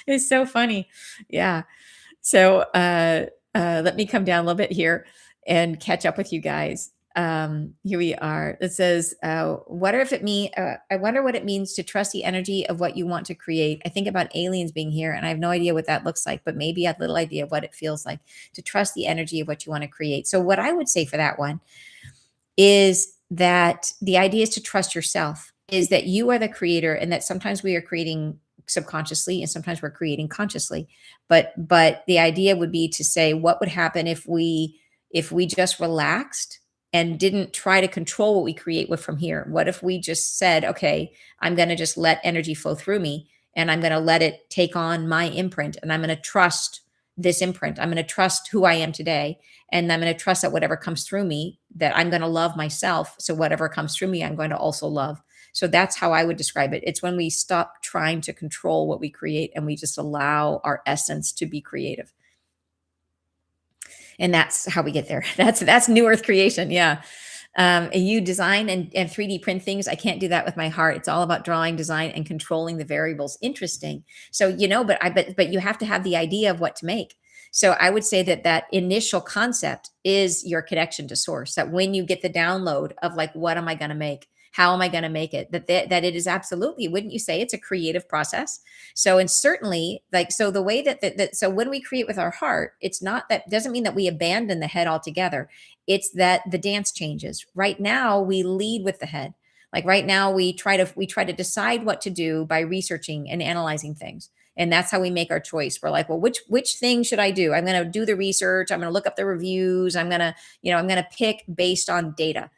It's so funny. Yeah. So, let me come down a little bit here and catch up with you guys. Here we are. It says, I wonder what it means to trust the energy of what you want to create. I think about aliens being here, and I have no idea what that looks like, but maybe I have a little idea of what it feels like to trust the energy of what you want to create. So what I would say for that one is that the idea is to trust yourself. is that you are the creator, and that sometimes we are creating subconsciously and sometimes we're creating consciously. But the idea would be to say, what would happen if we just relaxed and didn't try to control what we create with from here? What if we just said, okay, I'm going to just let energy flow through me, and I'm going to let it take on my imprint, and I'm going to trust this imprint. I'm going to trust who I am today, and I'm going to trust that whatever comes through me, that I'm going to love myself. So whatever comes through me, I'm going to also love. So that's how I would describe it. It's when we stop trying to control what we create and we just allow our essence to be creative. And that's how we get there. That's new earth creation. Yeah. You design and 3D print things. I can't do that with my heart. It's all about drawing, design, and controlling the variables. Interesting. So, but you have to have the idea of what to make. So I would say that initial concept is your connection to source. That when you get the download of like, what am I going to make? How am I going to make it? That it is absolutely, wouldn't you say, it's a creative process? So, and certainly, like, so the way so when we create with our heart, it's not, that doesn't mean that we abandon the head altogether. It's that the dance changes. Right now, we lead with the head. Like right now, we try to decide what to do by researching and analyzing things. And that's how we make our choice. We're like, well, which thing should I do? I'm going to do the research. I'm going to look up the reviews. I'm going to pick based on data.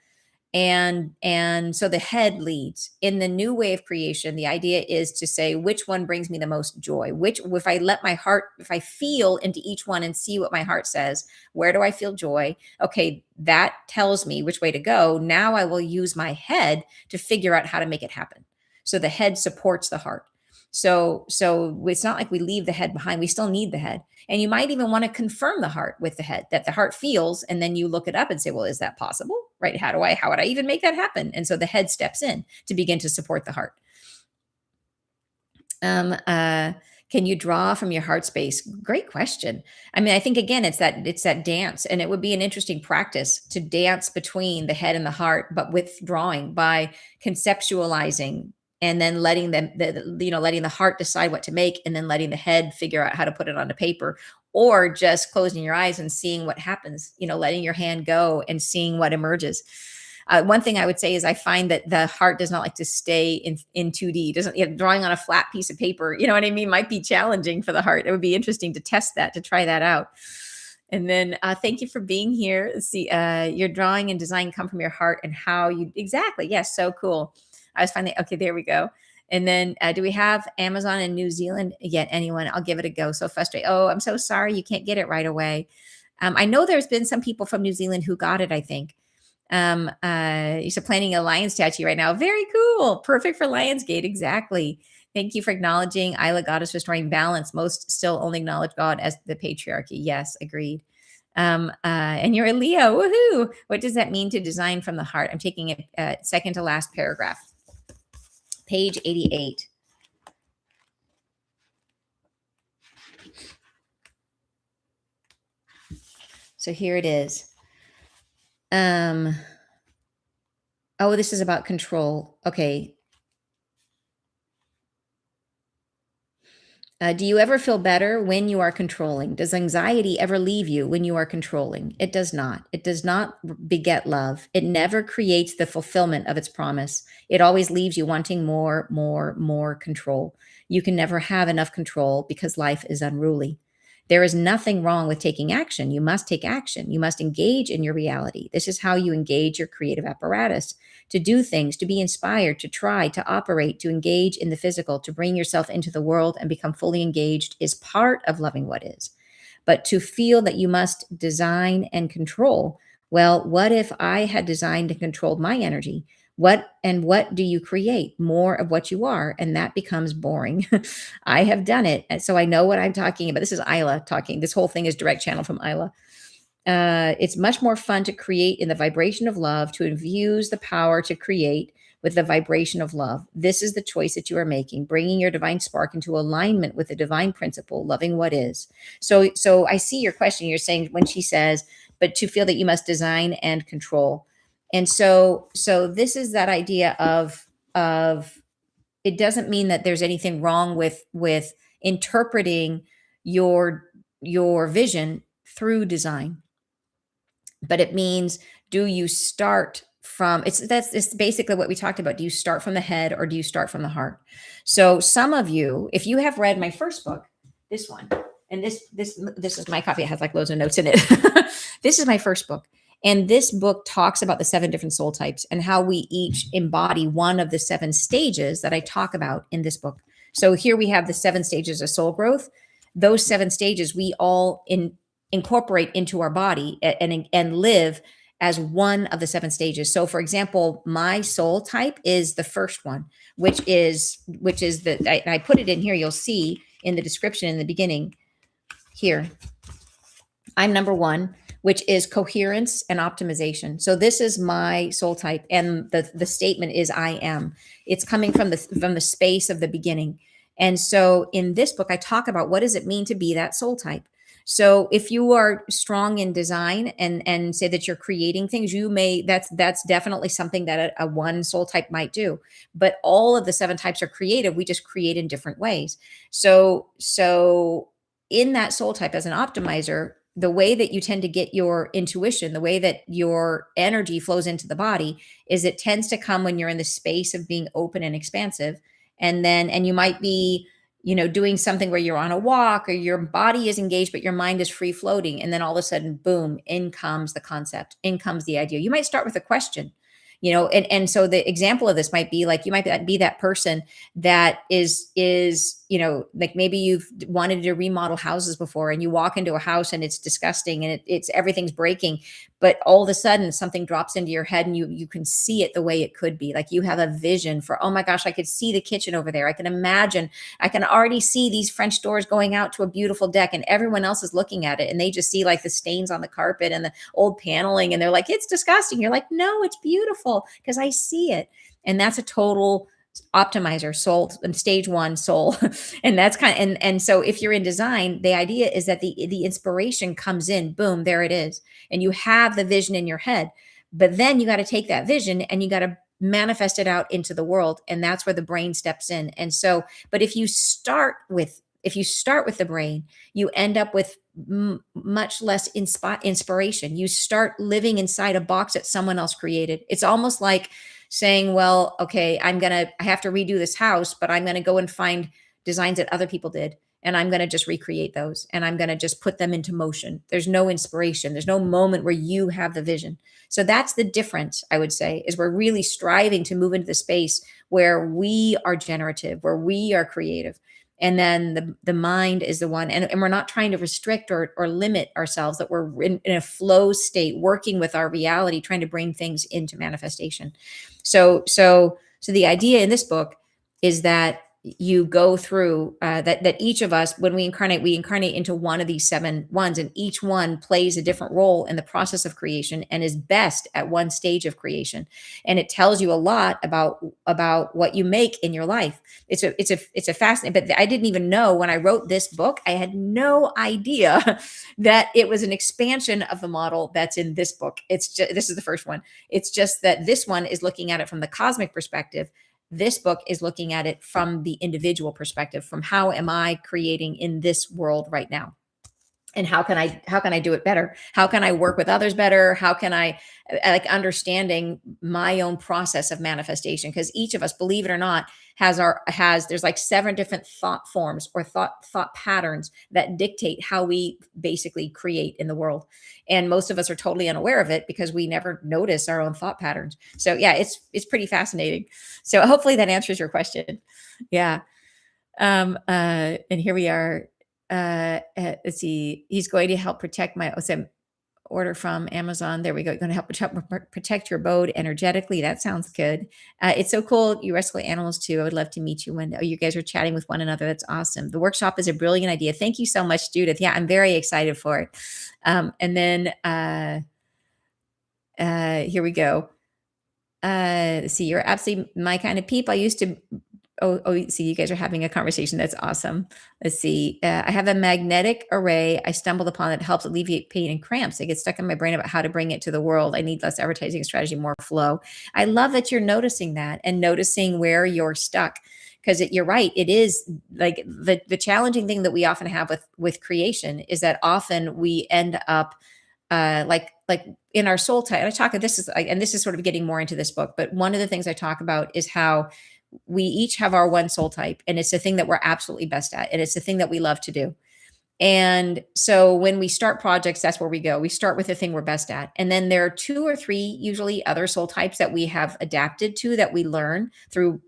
And so the head leads. In the new way of creation, the idea is to say, which one brings me the most joy? If I let my heart, if I feel into each one and see what my heart says, where do I feel joy? Okay, that tells me which way to go. Now I will use my head to figure out how to make it happen. So the head supports the heart. So it's not like we leave the head behind. We still need the head. And you might even want to confirm the heart with the head, that the heart feels, and then you look it up and say, well, is that possible? Right? How would I even make that happen? And so the head steps in to begin to support the heart. Can you draw from your heart space? Great question. I mean, I think again, it's that dance, and it would be an interesting practice to dance between the head and the heart, but with drawing, by conceptualizing and then letting letting the heart decide what to make, and then letting the head figure out how to put it onto paper, or just closing your eyes and seeing what happens, letting your hand go and seeing what emerges. One thing I would say is I find that the heart does not like to stay in 2D. Doesn't, drawing on a flat piece of paper, you know what I mean, might be challenging for the heart. It would be interesting to test that, to try that out. And then thank you for being here. Let's see, your drawing and design come from your heart, and how you exactly. Yes, so cool. I was finding, okay, there we go. And then do we have Amazon in New Zealand yet? Anyone? I'll give it a go. So frustrated. Oh, I'm so sorry you can't get it right away. I know there's been some people from New Zealand who got it, I think. You're planning a lion statue right now. Very cool. Perfect for Lionsgate. Exactly. Thank you for acknowledging Isla, goddess restoring balance. Most still only acknowledge God as the patriarchy. Yes, agreed. And you're a Leo. Woohoo. What does that mean to design from the heart? I'm taking it second to last paragraph. Page 88. So here it is. Oh, this is about control. Okay. Do you ever feel better when you are controlling? Does anxiety ever leave you when you are controlling? It does not. It does not beget love. It never creates the fulfillment of its promise. It always leaves you wanting more, more, more control. You can never have enough control because life is unruly. There is nothing wrong with taking action. You must take action. You must engage in your reality. This is how you engage your creative apparatus: to do things, to be inspired, to try, to operate, to engage in the physical, to bring yourself into the world and become fully engaged is part of loving what is. But to feel that you must design and control, well, what if I had designed and controlled my energy? What do you create? More of what you are, and that becomes boring. I have done it, and so I know what I'm talking about. This is Isla talking. This whole thing is direct channel from Isla. It's much more fun to create in the vibration of love, to infuse the power to create with the vibration of love. This is the choice that you are making, bringing your divine spark into alignment with the divine principle, loving what is. So I see your question. You're saying, when she says, but to feel that you must design and control. And so this is that idea of it doesn't mean that there's anything wrong with interpreting your vision through design, but it means, do you start it's basically what we talked about. Do you start from the head or do you start from the heart? So some of you, if you have read my first book, this one, and this is my copy. It has like loads of notes in it. This is my first book. And this book talks about the 7 different soul types and how we each embody one of the 7 stages that I talk about in this book. So here we have the 7 stages of soul growth. Those 7 stages we all incorporate into our body and live as one of the 7 stages. So for example, my soul type is the first one, which is I put it in here. You'll see in the description in the beginning here. I'm number 1, which is coherence and optimization. So this is my soul type, and the statement is I am. It's coming from the space of the beginning. And so in this book, I talk about what does it mean to be that soul type. So if you are strong in design and say that you're creating things, that's definitely something that a 1 soul type might do. But all of the 7 types are creative. We just create in different ways. So in that soul type as an optimizer, the way that you tend to get your intuition, the way that your energy flows into the body is it tends to come when you're in the space of being open and expansive. And you might be, doing something where you're on a walk or your body is engaged, but your mind is free floating. And then all of a sudden, boom, in comes the concept, in comes the idea. You might start with a question, and so the example of this might be like, you might be that person that is, like maybe you've wanted to remodel houses before and you walk into a house and it's disgusting and it's everything's breaking, but all of a sudden something drops into your head and you can see it the way it could be. Like you have a vision for, oh my gosh, I could see the kitchen over there. I can imagine, I can already see these French doors going out to a beautiful deck and everyone else is looking at it and they just see like the stains on the carpet and the old paneling and they're like, it's disgusting. You're like, no, it's beautiful because I see it. And that's a total optimizer soul and stage 1 soul. And that's and so if you're in design, the idea is that the inspiration comes in, boom, there it is. And you have the vision in your head, but then you got to take that vision and you got to manifest it out into the world. And that's where the brain steps in. And so, but if you start with the brain, you end up with much less inspiration. You start living inside a box that someone else created. It's almost like saying, well, okay, I have to redo this house, but I'm going to go and find designs that other people did. And I'm going to just recreate those and I'm going to just put them into motion. There's no inspiration. There's no moment where you have the vision. So that's the difference, I would say, is we're really striving to move into the space where we are generative, where we are creative. And then the mind is the one, and we're not trying to restrict or limit ourselves, that we're in a flow state, working with our reality, trying to bring things into manifestation. So the idea in this book is that you go through that each of us, when we incarnate into one of these 7 ones, and each one plays a different role in the process of creation and is best at one stage of creation. And it tells you a lot about what you make in your life. It's a fascinating, but I didn't even know when I wrote this book, I had no idea that it was an expansion of the model that's in this book. This is the first one. It's just that this one is looking at it from the cosmic perspective. This book is looking at it from the individual perspective, from how am I creating in this world right now? And how can I do it better? How can I work with others better? How can I like understanding my own process of manifestation? Because each of us, believe it or not, there's like 7 different thought forms or thought patterns that dictate how we basically create in the world. And most of us are totally unaware of it because we never notice our own thought patterns. So yeah, it's pretty fascinating. So hopefully that answers your question. Yeah. And here we are. Let's see. He's going to help protect my order from Amazon. There we go. Going to help protect your abode energetically. That sounds good. It's so cool. You rescue animals too. I would love to meet you when you guys are chatting with one another. That's awesome. The workshop is a brilliant idea. Thank you so much, Judith. Yeah, I'm very excited for it. And then here we go. Let's see. You're absolutely my kind of peep. I used to. Oh, see, you guys are having a conversation. That's awesome. Let's see. I have a magnetic array I stumbled upon that helps alleviate pain and cramps. It gets stuck in my brain about how to bring it to the world. I need less advertising strategy, more flow. I love that you're noticing that and noticing where you're stuck. Because you're right. It is like the challenging thing that we often have with creation is that often we end up like like in our soul type, and I talk, and this is sort of getting more into this book, but one of the things I talk about is how we each have our one soul type, and it's the thing that we're absolutely best at, and it's the thing that we love to do. And so when we start projects, that's where we go. We start with the thing we're best at. And then there are two or three usually other soul types that we have adapted to, that we learn through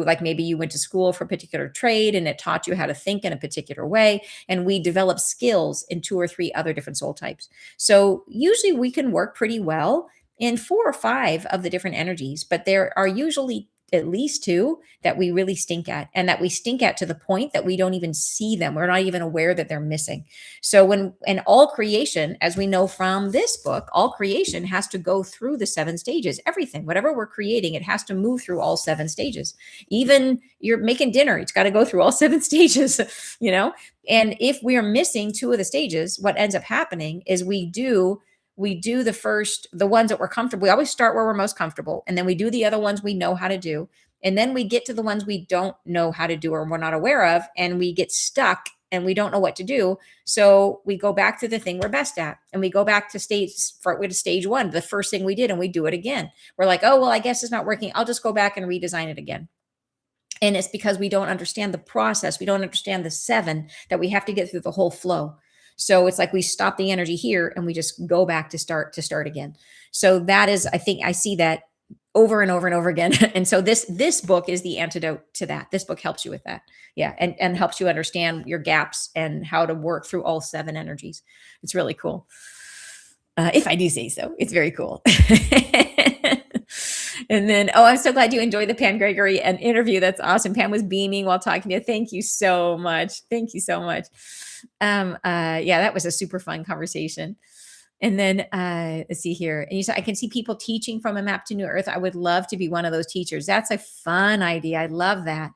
like maybe you went to school for a particular trade and it taught you how to think in a particular way. And we develop skills in two or three other different soul types. So usually we can work pretty well in four or five of the different energies, but there are usually at least two that we really stink at, and that we stink at to the point that we don't even see them. We're not even aware that they're missing. So and all creation, as we know from this book, all creation has to go through the seven stages. Everything, whatever we're creating, it has to move through all seven stages. Even you're making dinner, it's got to go through all seven stages, you know? And if we are missing two of the stages, what ends up happening is we do the ones that we're comfortable. We always start where we're most comfortable. And then we do the other ones we know how to do. And then we get to the ones we don't know how to do or we're not aware of. And we get stuck and we don't know what to do. So we go back to the thing we're best at. And we go back to stage one, the first thing we did, and we do it again. We're like, oh, well, I guess it's not working. I'll just go back and redesign it again. And it's because we don't understand the process. We don't understand the seven, that we have to get through the whole flow. So it's like we stop the energy here and we just go back to start again. So that is, I think I see that over and over and over again. And so this book is the antidote to that. This book helps you with that. Yeah. And helps you understand your gaps and how to work through all seven energies. It's really cool. If I do say so, it's very cool. And then, I'm so glad you enjoyed the Pam Gregory and interview. That's awesome. Pam was beaming while talking to you. Thank you so much. Thank you so much. Yeah, that was a super fun conversation. And then let's see here. And you said, I can see people teaching from a map to New Earth. I would love to be one of those teachers. That's a fun idea. I love that.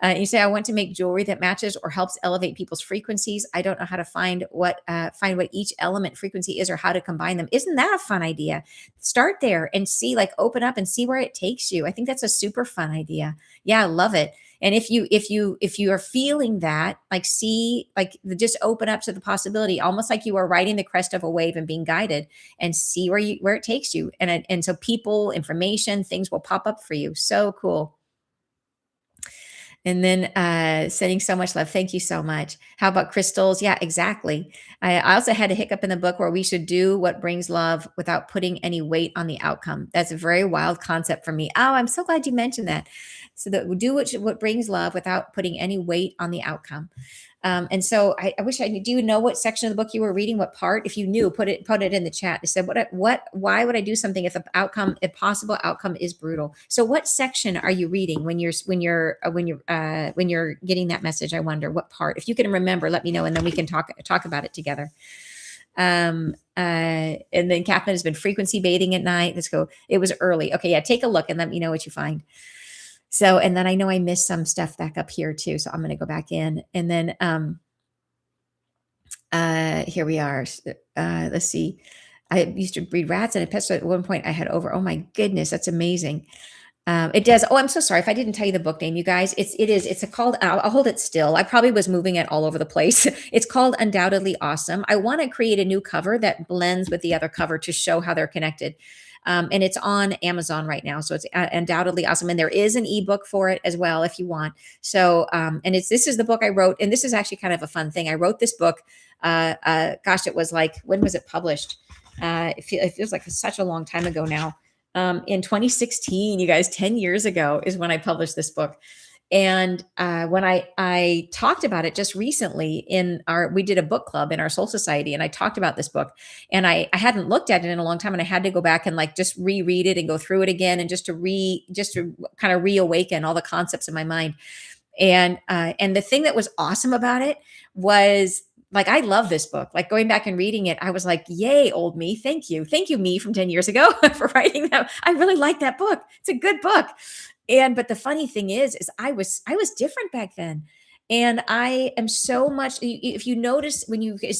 You say, I want to make jewelry that matches or helps elevate people's frequencies. I don't know how to find what each element frequency is or how to combine them. Isn't that a fun idea? Start there and see, like, open up and see where it takes you. I think that's a super fun idea. Yeah, I love it. And if you are feeling that, like, just open up to the possibility, almost like you are riding the crest of a wave and being guided, and see where it takes you. And so people, information, things will pop up for you. So cool. And then sending so much love. Thank you so much. How about crystals? Yeah, exactly. I also had a hiccup in the book where we should do what brings love without putting any weight on the outcome. That's a very wild concept for me. Oh, I'm so glad you mentioned that. So that we do what brings love without putting any weight on the outcome. And so I wish I knew. Do you know what section of the book you were reading? What part? If you knew, put it in the chat. It said, why would I do something if a possible outcome is brutal? So what section are you reading when you're getting that message? I wonder what part. If you can remember, let me know, and then we can talk about it together. And then Catherine has been frequency bathing at night. Let's go. It was early. Okay, yeah, take a look and let me know what you find. So, and then I know I missed some stuff back up here too. So I'm going to go back in, and then here we are. Let's see. I used to breed rats and a pet. So at one point I had over. Oh my goodness, that's amazing. It does. Oh, I'm so sorry if I didn't tell you the book name, you guys. It's called. I'll hold it still. I probably was moving it all over the place. It's called Undoubtedly Awesome. I want to create a new cover that blends with the other cover to show how they're connected. And it's on Amazon right now. So it's Undoubtedly Awesome. And there is an ebook for it as well, if you want. So, and this is the book I wrote. And this is actually kind of a fun thing. I wrote this book. Gosh, it was like, when was it published? It feels like such a long time ago now. In 2016, you guys, 10 years ago is when I published this book. And when I talked about it just recently we did a book club in our Soul Society, and I talked about this book, and I hadn't looked at it in a long time, and I had to go back and like just reread it and go through it again, and just to kind of reawaken all the concepts in my mind. And the thing that was awesome about it was, like, I love this book. Like, going back and reading it, I was like, yay, old me. Thank you, me from 10 years ago for writing that. I really like that book. It's a good book. But the funny thing is I was different back then. And I am so much, if you notice,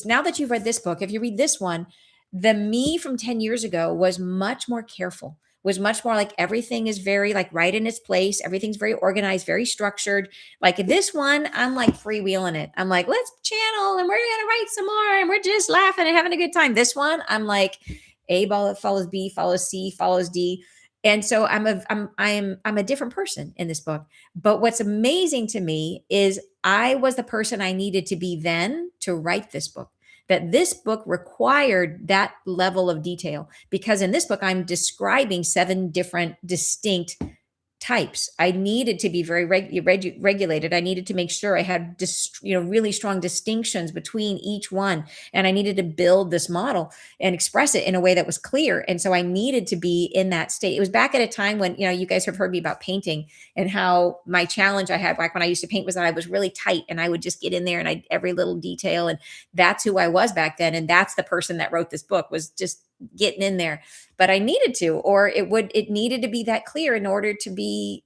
now that you've read this book, if you read this one, the me from 10 years ago was much more careful, was much more like, everything is very like right in its place. Everything's very organized, very structured. Like this one, I'm like freewheeling it. I'm like, let's channel and we're going to write some more and we're just laughing and having a good time. This one, I'm like, follows B, follows C, follows D. And so I'm a different person in this book. But what's amazing to me is I was the person I needed to be then to write this book. That this book required that level of detail, because in this book I'm describing 7 different distinct types. I needed to be very regulated. I needed to make sure I had really strong distinctions between each one, and I needed to build this model and express it in a way that was clear. And so I needed to be in that state. It was back at a time when, you guys have heard me about painting, and how my challenge I had back when I used to paint was that I was really tight, and I would just get in there and I every little detail, and that's who I was back then, and that's the person that wrote this book, was just getting in there. But I needed to, or it needed to be that clear in order to be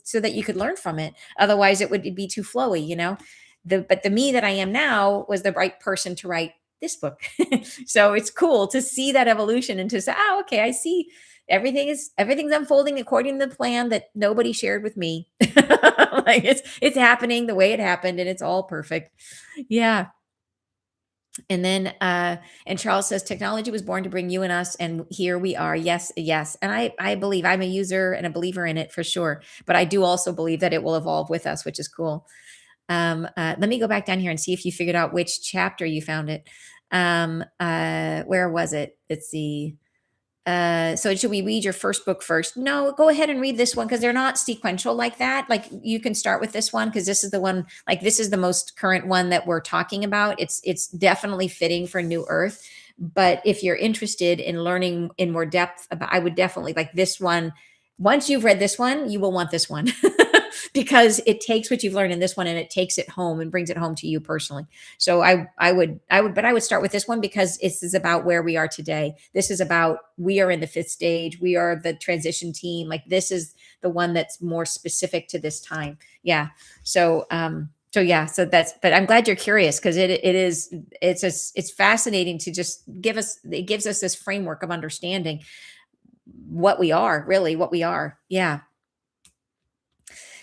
so that you could learn from it. Otherwise it would be too flowy, but the me that I am now was the right person to write this book. So it's cool to see that evolution and to say, oh, okay, I see everything's unfolding according to the plan that nobody shared with me. Like it's happening the way it happened, and it's all perfect. Yeah. And then and Charles says technology was born to bring you and us, and here we are. Yes, yes. And I believe I'm a user and a believer in it for sure, but I do also believe that it will evolve with us, which is cool. Let me go back down here and see if you figured out which chapter you found it. Where was it? Let's see. So should we read your first book first? No, go ahead and read this one, because they're not sequential like that. Like, you can start with this one because this is the one, like, this is the most current one that we're talking about. It's definitely fitting for New Earth. But if you're interested in learning in more depth about, I would definitely like this one. Once you've read this one, you will want this one. Because it takes what you've learned in this one and it takes it home and brings it home to you personally. So I would start with this one, because this is about where we are today. This is about, we are in the 5th stage. We are the transition team. Like, this is the one that's more specific to this time. Yeah. So yeah, so but I'm glad you're curious, because it's fascinating to just it gives us this framework of understanding what we are, really what we are. Yeah.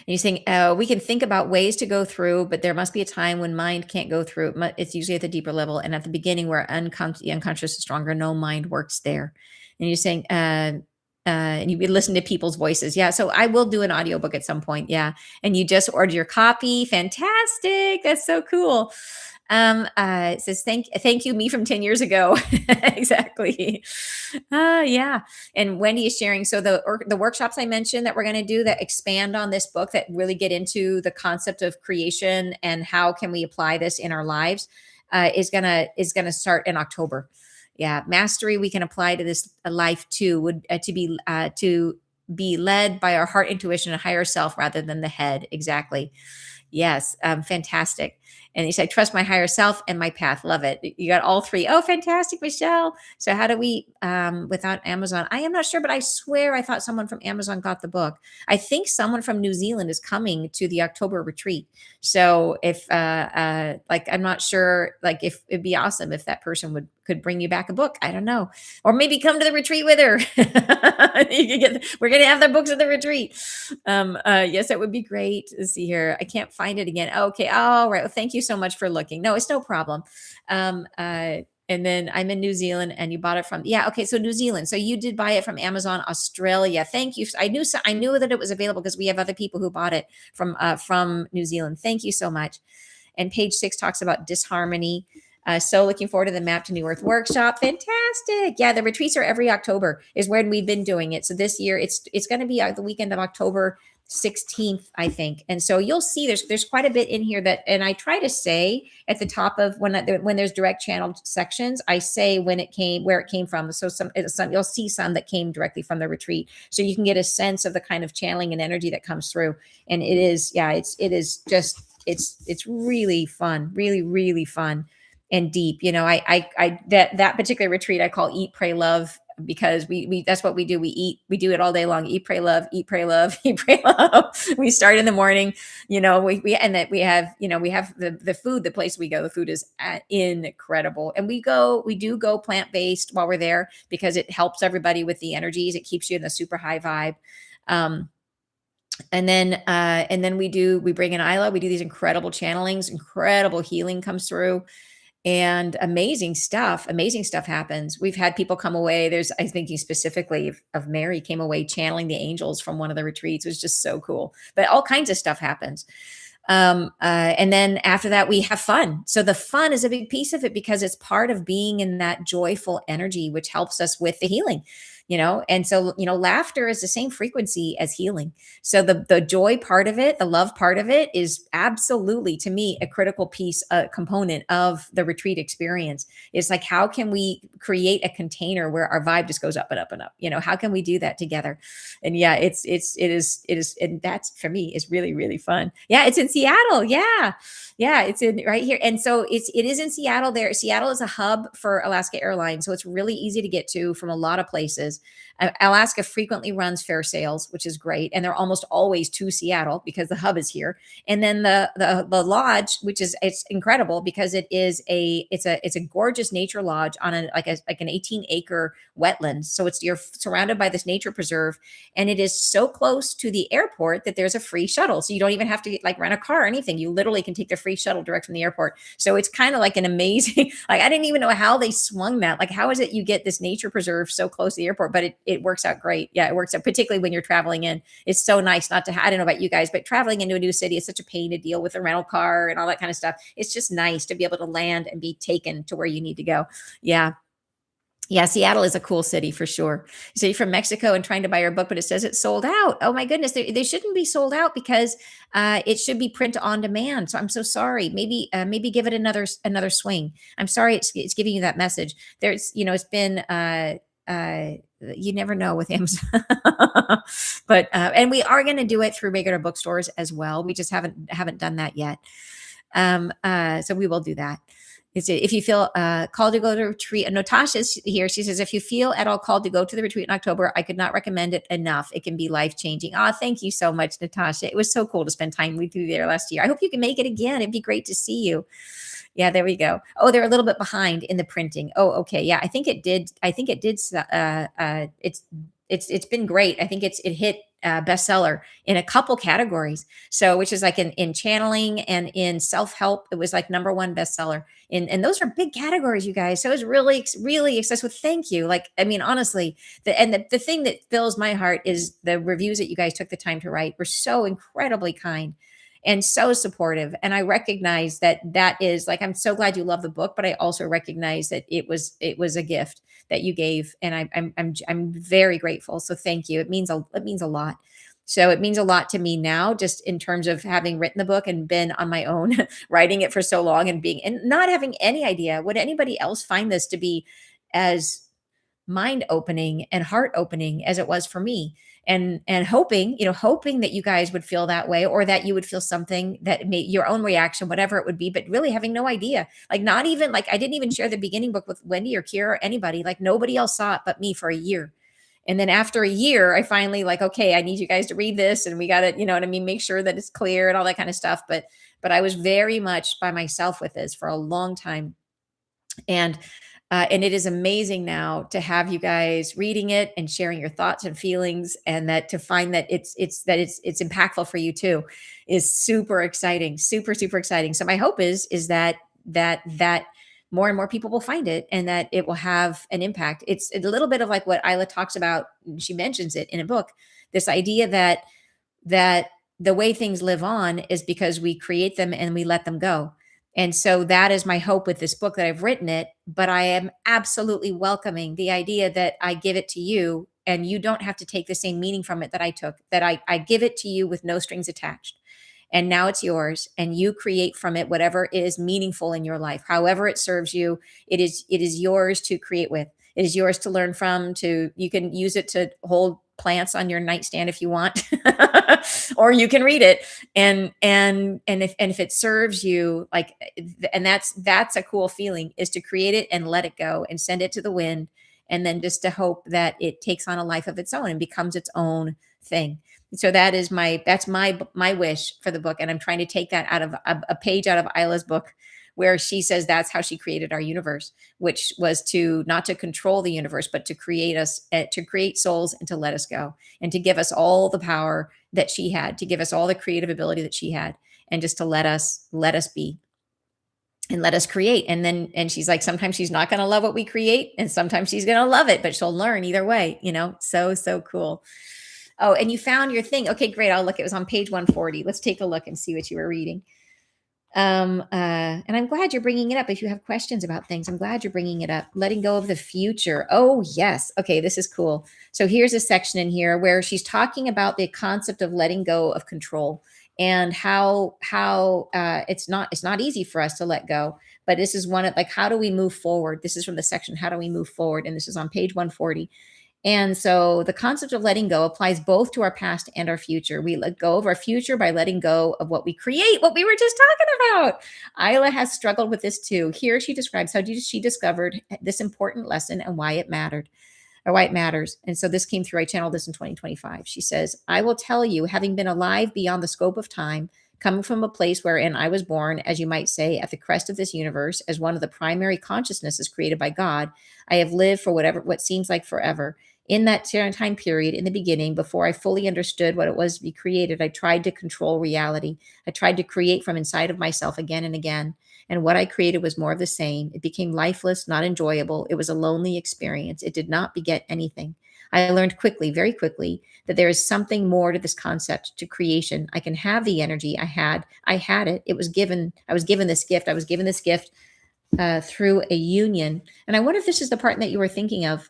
And you're saying, we can think about ways to go through, but there must be a time when mind can't go through. It's usually at the deeper level. And at the beginning, where the unconscious is stronger, no mind works there. And you're saying, and you listen to people's voices. Yeah. So I will do an audiobook at some point. Yeah. And you just ordered your copy. Fantastic. That's so cool. It says, thank you, me from 10 years ago. Exactly. Yeah. And Wendy is sharing. So the workshops I mentioned that we're going to do that expand on this book, that really get into the concept of creation and how can we apply this in our lives, is gonna start in October. Yeah. Mastery we can apply to this life too, would to be led by our heart intuition and higher self rather than the head. Exactly. Yes. Fantastic. And he said, trust my higher self and my path. Love it. You got all 3. Oh, fantastic, Michelle. So how do we, without Amazon? I am not sure, but I swear I thought someone from Amazon got the book. I think someone from New Zealand is coming to the October retreat. So if, like, I'm not sure, like, if it'd be awesome if that person could bring you back a book. I don't know. Or maybe come to the retreat with her. We're going to have their books at the retreat. Yes, that would be great. Let's see here. I can't find it again. Okay. All right. Well, thank you so much for looking. No, it's no problem. And then I'm in New Zealand, and you bought it from, yeah. Okay. So New Zealand. So you did buy it from Amazon Australia. Thank you. I knew that it was available because we have other people who bought it from New Zealand. Thank you so much. And page 6 talks about disharmony. So looking forward to the Map to New Earth workshop. Fantastic. Yeah, the retreats are every October is when we've been doing it. So this year it's going to be the weekend of October 16th, I think. And so you'll see there's quite a bit in here and I try to say at the top of when there's direct channeled sections, I say where it came from. So some you'll see some that came directly from the retreat. So you can get a sense of the kind of channeling and energy that comes through. And it's really fun, really, really fun. And deep, that particular retreat I call Eat, Pray, Love, because we that's what we do. We do it all day long. Eat, pray, love, eat, pray, love, eat, pray, love. We start in the morning, we have the food, the place we go, the food is incredible. And we do go plant-based while we're there because it helps everybody with the energies. It keeps you in the super high vibe. And then we bring in Isla. We do these incredible channelings, incredible healing comes through. and amazing stuff happens. We've had people come away. I'm thinking specifically of Mary came away channeling the angels from one of the retreats. It was just so cool. But all kinds of stuff happens. And then after that, we have fun. So the fun is a big piece of it because it's part of being in that joyful energy, which helps us with the healing, And so, laughter is the same frequency as healing. So the joy part of it, the love part of it is absolutely, to me, a critical piece, a component of the retreat experience. It's like, how can we create a container where our vibe just goes up and up and up? How can we do that together? And yeah, it is, and that's, for me, is really, really fun. Yeah, it's in Seattle. Yeah. Yeah, it's in right here. And so it is in Seattle there. Seattle is a hub for Alaska Airlines. So it's really easy to get to from a lot of places. Alaska frequently runs fare sales, which is great. And they're almost always to Seattle because the hub is here. And then the lodge, which is, it's incredible because it's a gorgeous nature lodge on like an 18-acre wetland. So you're surrounded by this nature preserve, and it is so close to the airport that there's a free shuttle. So you don't even have to like rent a car or anything. You literally can take the free shuttle direct from the airport. So it's kind of like an amazing, like, I didn't even know how they swung that. Like, how is it you get this nature preserve so close to the airport? But it works out great. Yeah, it works out, particularly when you're traveling in. It's so nice not to, I don't know about you guys, but traveling into a new city is such a pain to deal with a rental car and all that kind of stuff. It's just nice to be able to land and be taken to where you need to go. Yeah. Yeah, Seattle is a cool city for sure. So you're from Mexico and trying to buy your book, but it says it's sold out. Oh my goodness, they shouldn't be sold out because it should be print on demand. So I'm so sorry. Maybe give it another swing. I'm sorry it's giving you that message. It's been you never know with Amazon, but and we are going to do it through regular bookstores as well. We just haven't done that yet. So we will do that. If you feel called to go to retreat, and Natasha's here. She says, if you feel at all called to go to the retreat in October, I could not recommend it enough. It can be life changing. Oh, thank you so much, Natasha. It was so cool to spend time with you there last year. I hope you can make it again. It'd be great to see you. Yeah, there we go. Oh, they're a little bit behind in the printing. Oh, okay. Yeah, I think it did. It's been great. I think it hit bestseller in a couple categories. So, which is like in channeling and in self-help, it was like number one bestseller. And those are big categories, you guys. So it was really, really accessible. Thank you. Like, I mean, honestly, the thing that fills my heart is the reviews that you guys took the time to write were so incredibly kind and so supportive. And I recognize that is like, I'm so glad you love the book, but I also recognize that it was a gift that you gave, and I'm very grateful. So thank you. It means a lot. So it means a lot to me now, just in terms of having written the book and been on my own, writing it for so long and not having any idea. Would anybody else find this to be as mind opening and heart opening as it was for me? And hoping that you guys would feel that way, or that you would feel something that made your own reaction, whatever it would be, but really having no idea. Like, not even like, I didn't even share the beginning book with Wendy or Kira or anybody. Like, nobody else saw it but me for a year. And then after a year, I finally like, okay, I need you guys to read this, and we got to, you know what I mean, make sure that it's clear and all that kind of stuff. But I was very much by myself with this for a long time. And it is amazing now to have you guys reading it and sharing your thoughts and feelings, and that to find that it's impactful for you too is super exciting, super, super exciting. So my hope is that more and more people will find it, and that it will have an impact. It's a little bit of like what Isla talks about. She mentions it in a book, this idea that the way things live on is because we create them and we let them go. And so that is my hope with this book, that I've written it, but I am absolutely welcoming the idea that I give it to you, and you don't have to take the same meaning from it that I took, that I give it to you with no strings attached. And now it's yours, and you create from it whatever is meaningful in your life. However it serves you, it is yours to create with. It is yours to learn from. You can use it to hold plants on your nightstand if you want, or you can read it. And if it serves you, like, and that's a cool feeling, is to create it and let it go and send it to the wind, and then just to hope that it takes on a life of its own and becomes its own thing. So that's my wish for the book. And I'm trying to take that out of a page out of Isla's book, where she says that's how she created our universe, which was not to control the universe, but to create us, to create souls, and to let us go, and to give us all the power that she had, to give us all the creative ability that she had, and just to let us be. and let us create. And she's like, sometimes she's not going to love what we create, and sometimes she's going to love it, but she'll learn either way, so cool. Oh, and you found your thing. Okay, great. I'll look. It was on page 140. Let's take a look and see what you were reading. And I'm glad you're bringing it up. If you have questions about things, I'm glad you're bringing it up. Letting go of the future. Oh, yes. Okay, this is cool. So here's a section in here where she's talking about the concept of letting go of control, and how it's not easy for us to let go. But this is one of, like, how do we move forward? This is from the section, how do we move forward? And this is on page 140. And so the concept of letting go applies both to our past and our future. We let go of our future by letting go of what we create, what we were just talking about. Isla has struggled with this too. Here she describes how she discovered this important lesson and why it mattered, or why it matters. And so this came through. I channeled this in 2025. She says, I will tell you, having been alive beyond the scope of time, coming from a place wherein I was born, as you might say, at the crest of this universe, as one of the primary consciousnesses created by God, I have lived for what seems like forever. In that time period, in the beginning, before I fully understood what it was to be created, I tried to control reality. I tried to create from inside of myself again and again. And what I created was more of the same. It became lifeless, not enjoyable. It was a lonely experience. It did not beget anything. I learned quickly, very quickly, that there is something more to this concept, to creation. I can have the energy I had. I had it. It was given. I was given this gift. I was given this gift through a union. And I wonder if this is the part that you were thinking of.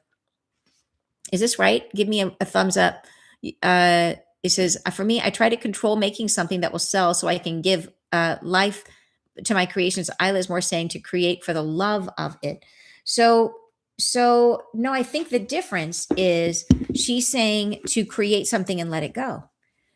Is this right? Give me a thumbs up. It says, for me, I try to control making something that will sell so I can give life to my creations. Isla is more saying to create for the love of it. So no, I think the difference is she's saying to create something and let it go.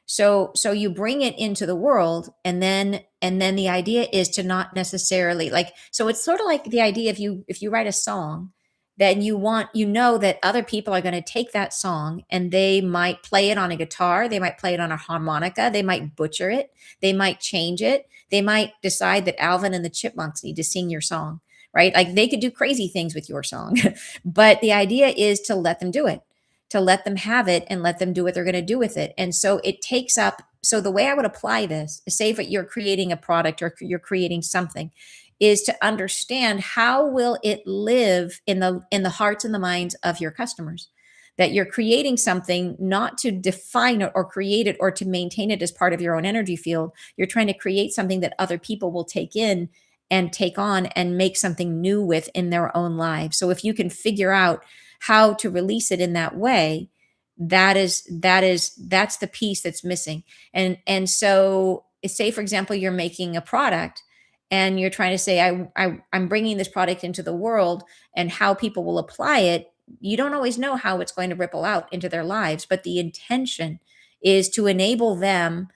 So you bring it into the world, and then the idea is to not necessarily, like, so it's sort of like the idea, if you write a song, then you know that other people are going to take that song and they might play it on a guitar, they might play it on a harmonica, they might butcher it, they might change it, they might decide that Alvin and the Chipmunks need to sing your song, right? Like, they could do crazy things with your song. But the idea is to let them do it, to let them have it, and let them do what they're going to do with it. And so it takes up, so the way I would apply this, say if you're creating a product or you're creating something, is to understand how will it live in the hearts and the minds of your customers. That you're creating something not to define it or create it or to maintain it as part of your own energy field. You're trying to create something that other people will take in and take on and make something new with in their own lives. So if you can figure out how to release it in that way, that's the piece that's missing. And so say, for example, you're making a product and you're trying to say, I'm bringing this product into the world, and how people will apply it, you don't always know how it's going to ripple out into their lives, but the intention is to enable them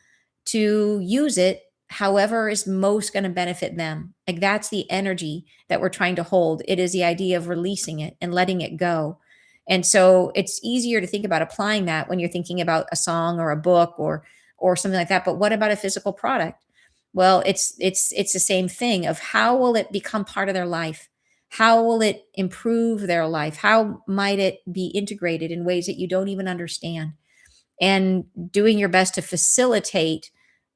to use it however is most going to benefit them. Like, that's the energy that we're trying to hold. It is the idea of releasing it and letting it go. And so it's easier to think about applying that when you're thinking about a song or a book or something like that. But what about a physical product? Well, it's the same thing of how will it become part of their life? How will it improve their life? How might it be integrated in ways that you don't even understand? And doing your best to facilitate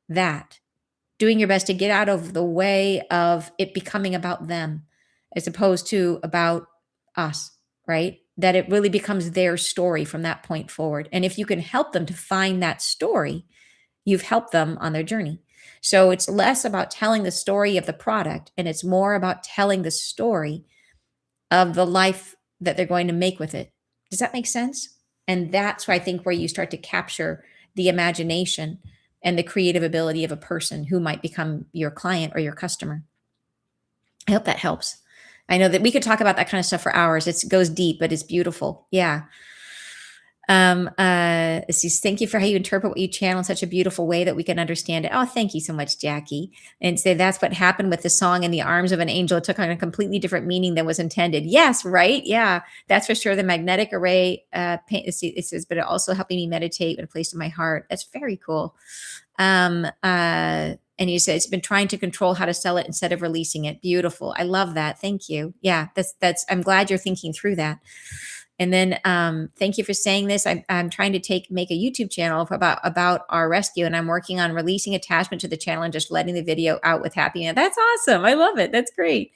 that, doing your best to get out of the way of it becoming about them as opposed to about us, right? That it really becomes their story from that point forward. And if you can help them to find that story, you've helped them on their journey. So it's less about telling the story of the product, and it's more about telling the story of the life that they're going to make with it. Does that make sense? And that's where I think where you start to capture the imagination and the creative ability of a person who might become your client or your customer. I hope that helps. I know that we could talk about that kind of stuff for hours. It goes deep, but it's beautiful. Yeah. Thank you for how you interpret what you channel in such a beautiful way that we can understand it. Oh, thank you so much, Jackie. And say that's what happened with the song "In the Arms of an Angel." It took on a completely different meaning than was intended. Yes, right? Yeah, that's for sure. The magnetic array, it says, but it also helping me meditate in a place in my heart. That's very cool. And you said it's been trying to control how to sell it instead of releasing it. Beautiful. I love that. Thank you. Yeah, that's I'm glad you're thinking through that. And then thank you for saying this. I'm trying to make a YouTube channel about our rescue, and I'm working on releasing attachment to the channel and just letting the video out with happy end. That's awesome. I love it. That's great.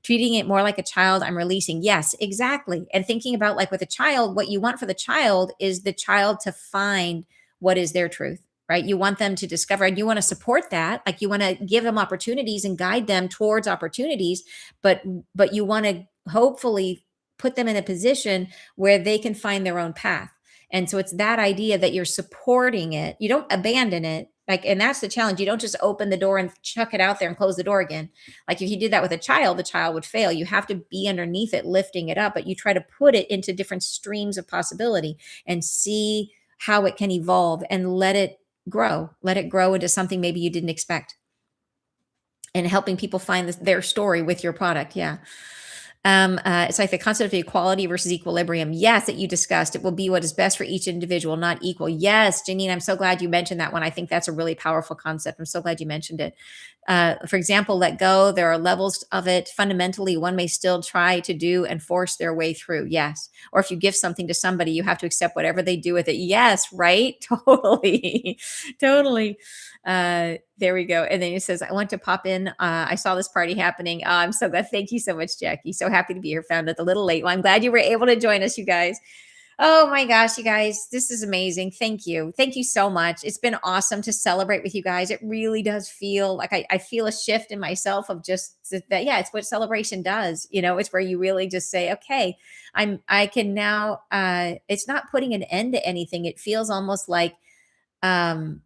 Treating it more like a child, I'm releasing. Yes, exactly. And thinking about, like, with a child, what you want for the child is the child to find what is their truth, right? You want them to discover, and you want to support that. Like, you want to give them opportunities and guide them towards opportunities, but you want to hopefully put them in a position where they can find their own path. And so it's that idea that you're supporting it. You don't abandon it. Like, and that's the challenge. You don't just open the door and chuck it out there and close the door again. Like, if you did that with a child, the child would fail. You have to be underneath it, lifting it up, but you try to put it into different streams of possibility and see how it can evolve and let it grow. Let it grow into something maybe you didn't expect. And helping people find their story with your product. Yeah. It's like the concept of equality versus equilibrium. Yes, that you discussed. It will be what is best for each individual, not equal. Yes, Janine, I'm so glad you mentioned that one. I think that's a really powerful concept. I'm so glad you mentioned it. For example, let go. There are levels of it. Fundamentally, one may still try to do and force their way through. Yes. Or if you give something to somebody, you have to accept whatever they do with it. Yes, right? Totally. Totally. There we go. And then it says, I want to pop in. I saw this party happening. I'm so glad. Thank you so much, Jackie. So happy to be here. Found it a little late. Well, I'm glad you were able to join us, you guys. Oh my gosh, you guys, this is amazing. Thank you. Thank you so much. It's been awesome to celebrate with you guys. It really does feel like I feel a shift in myself of just that. Yeah, it's what celebration does. It's where you really just say, okay, I can now, it's not putting an end to anything. It feels almost like, um,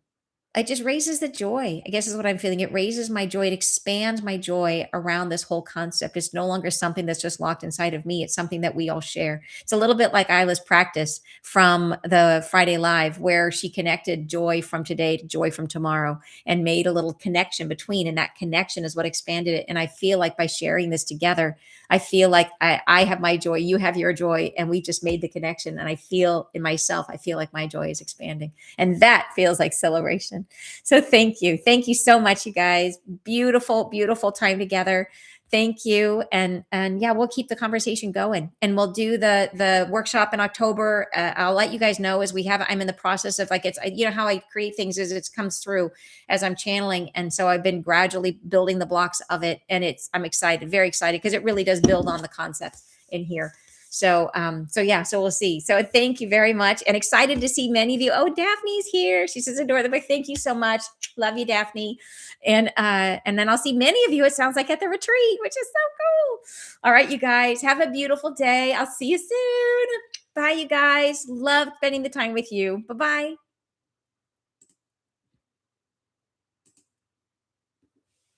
it just raises the joy, I guess is what I'm feeling. It raises my joy. It expands my joy around this whole concept. It's no longer something that's just locked inside of me. It's something that we all share. It's a little bit like Isla's practice from the Friday Live, where she connected joy from today to joy from tomorrow and made a little connection between. And that connection is what expanded it. And I feel like by sharing this together, I feel like I have my joy, you have your joy, and we just made the connection. And I feel in myself, I feel like my joy is expanding. And that feels like celebration. So thank you. Thank you so much, you guys. Beautiful, beautiful time together. Thank you. And yeah, we'll keep the conversation going, and we'll do the workshop in October. I'll let you guys know as I'm in the process of, like, it's, how I create things is it comes through as I'm channeling. And so I've been gradually building the blocks of it. And I'm excited, very excited, because it really does build on the concepts in here. So yeah, so we'll see. So thank you very much, and excited to see many of you. Oh, Daphne's here. She says, adore the book. Thank you so much. Love you, Daphne. And then I'll see many of you, it sounds like, at the retreat, which is so cool. All right, you guys, have a beautiful day. I'll see you soon. Bye, you guys. Love spending the time with you. Bye-bye.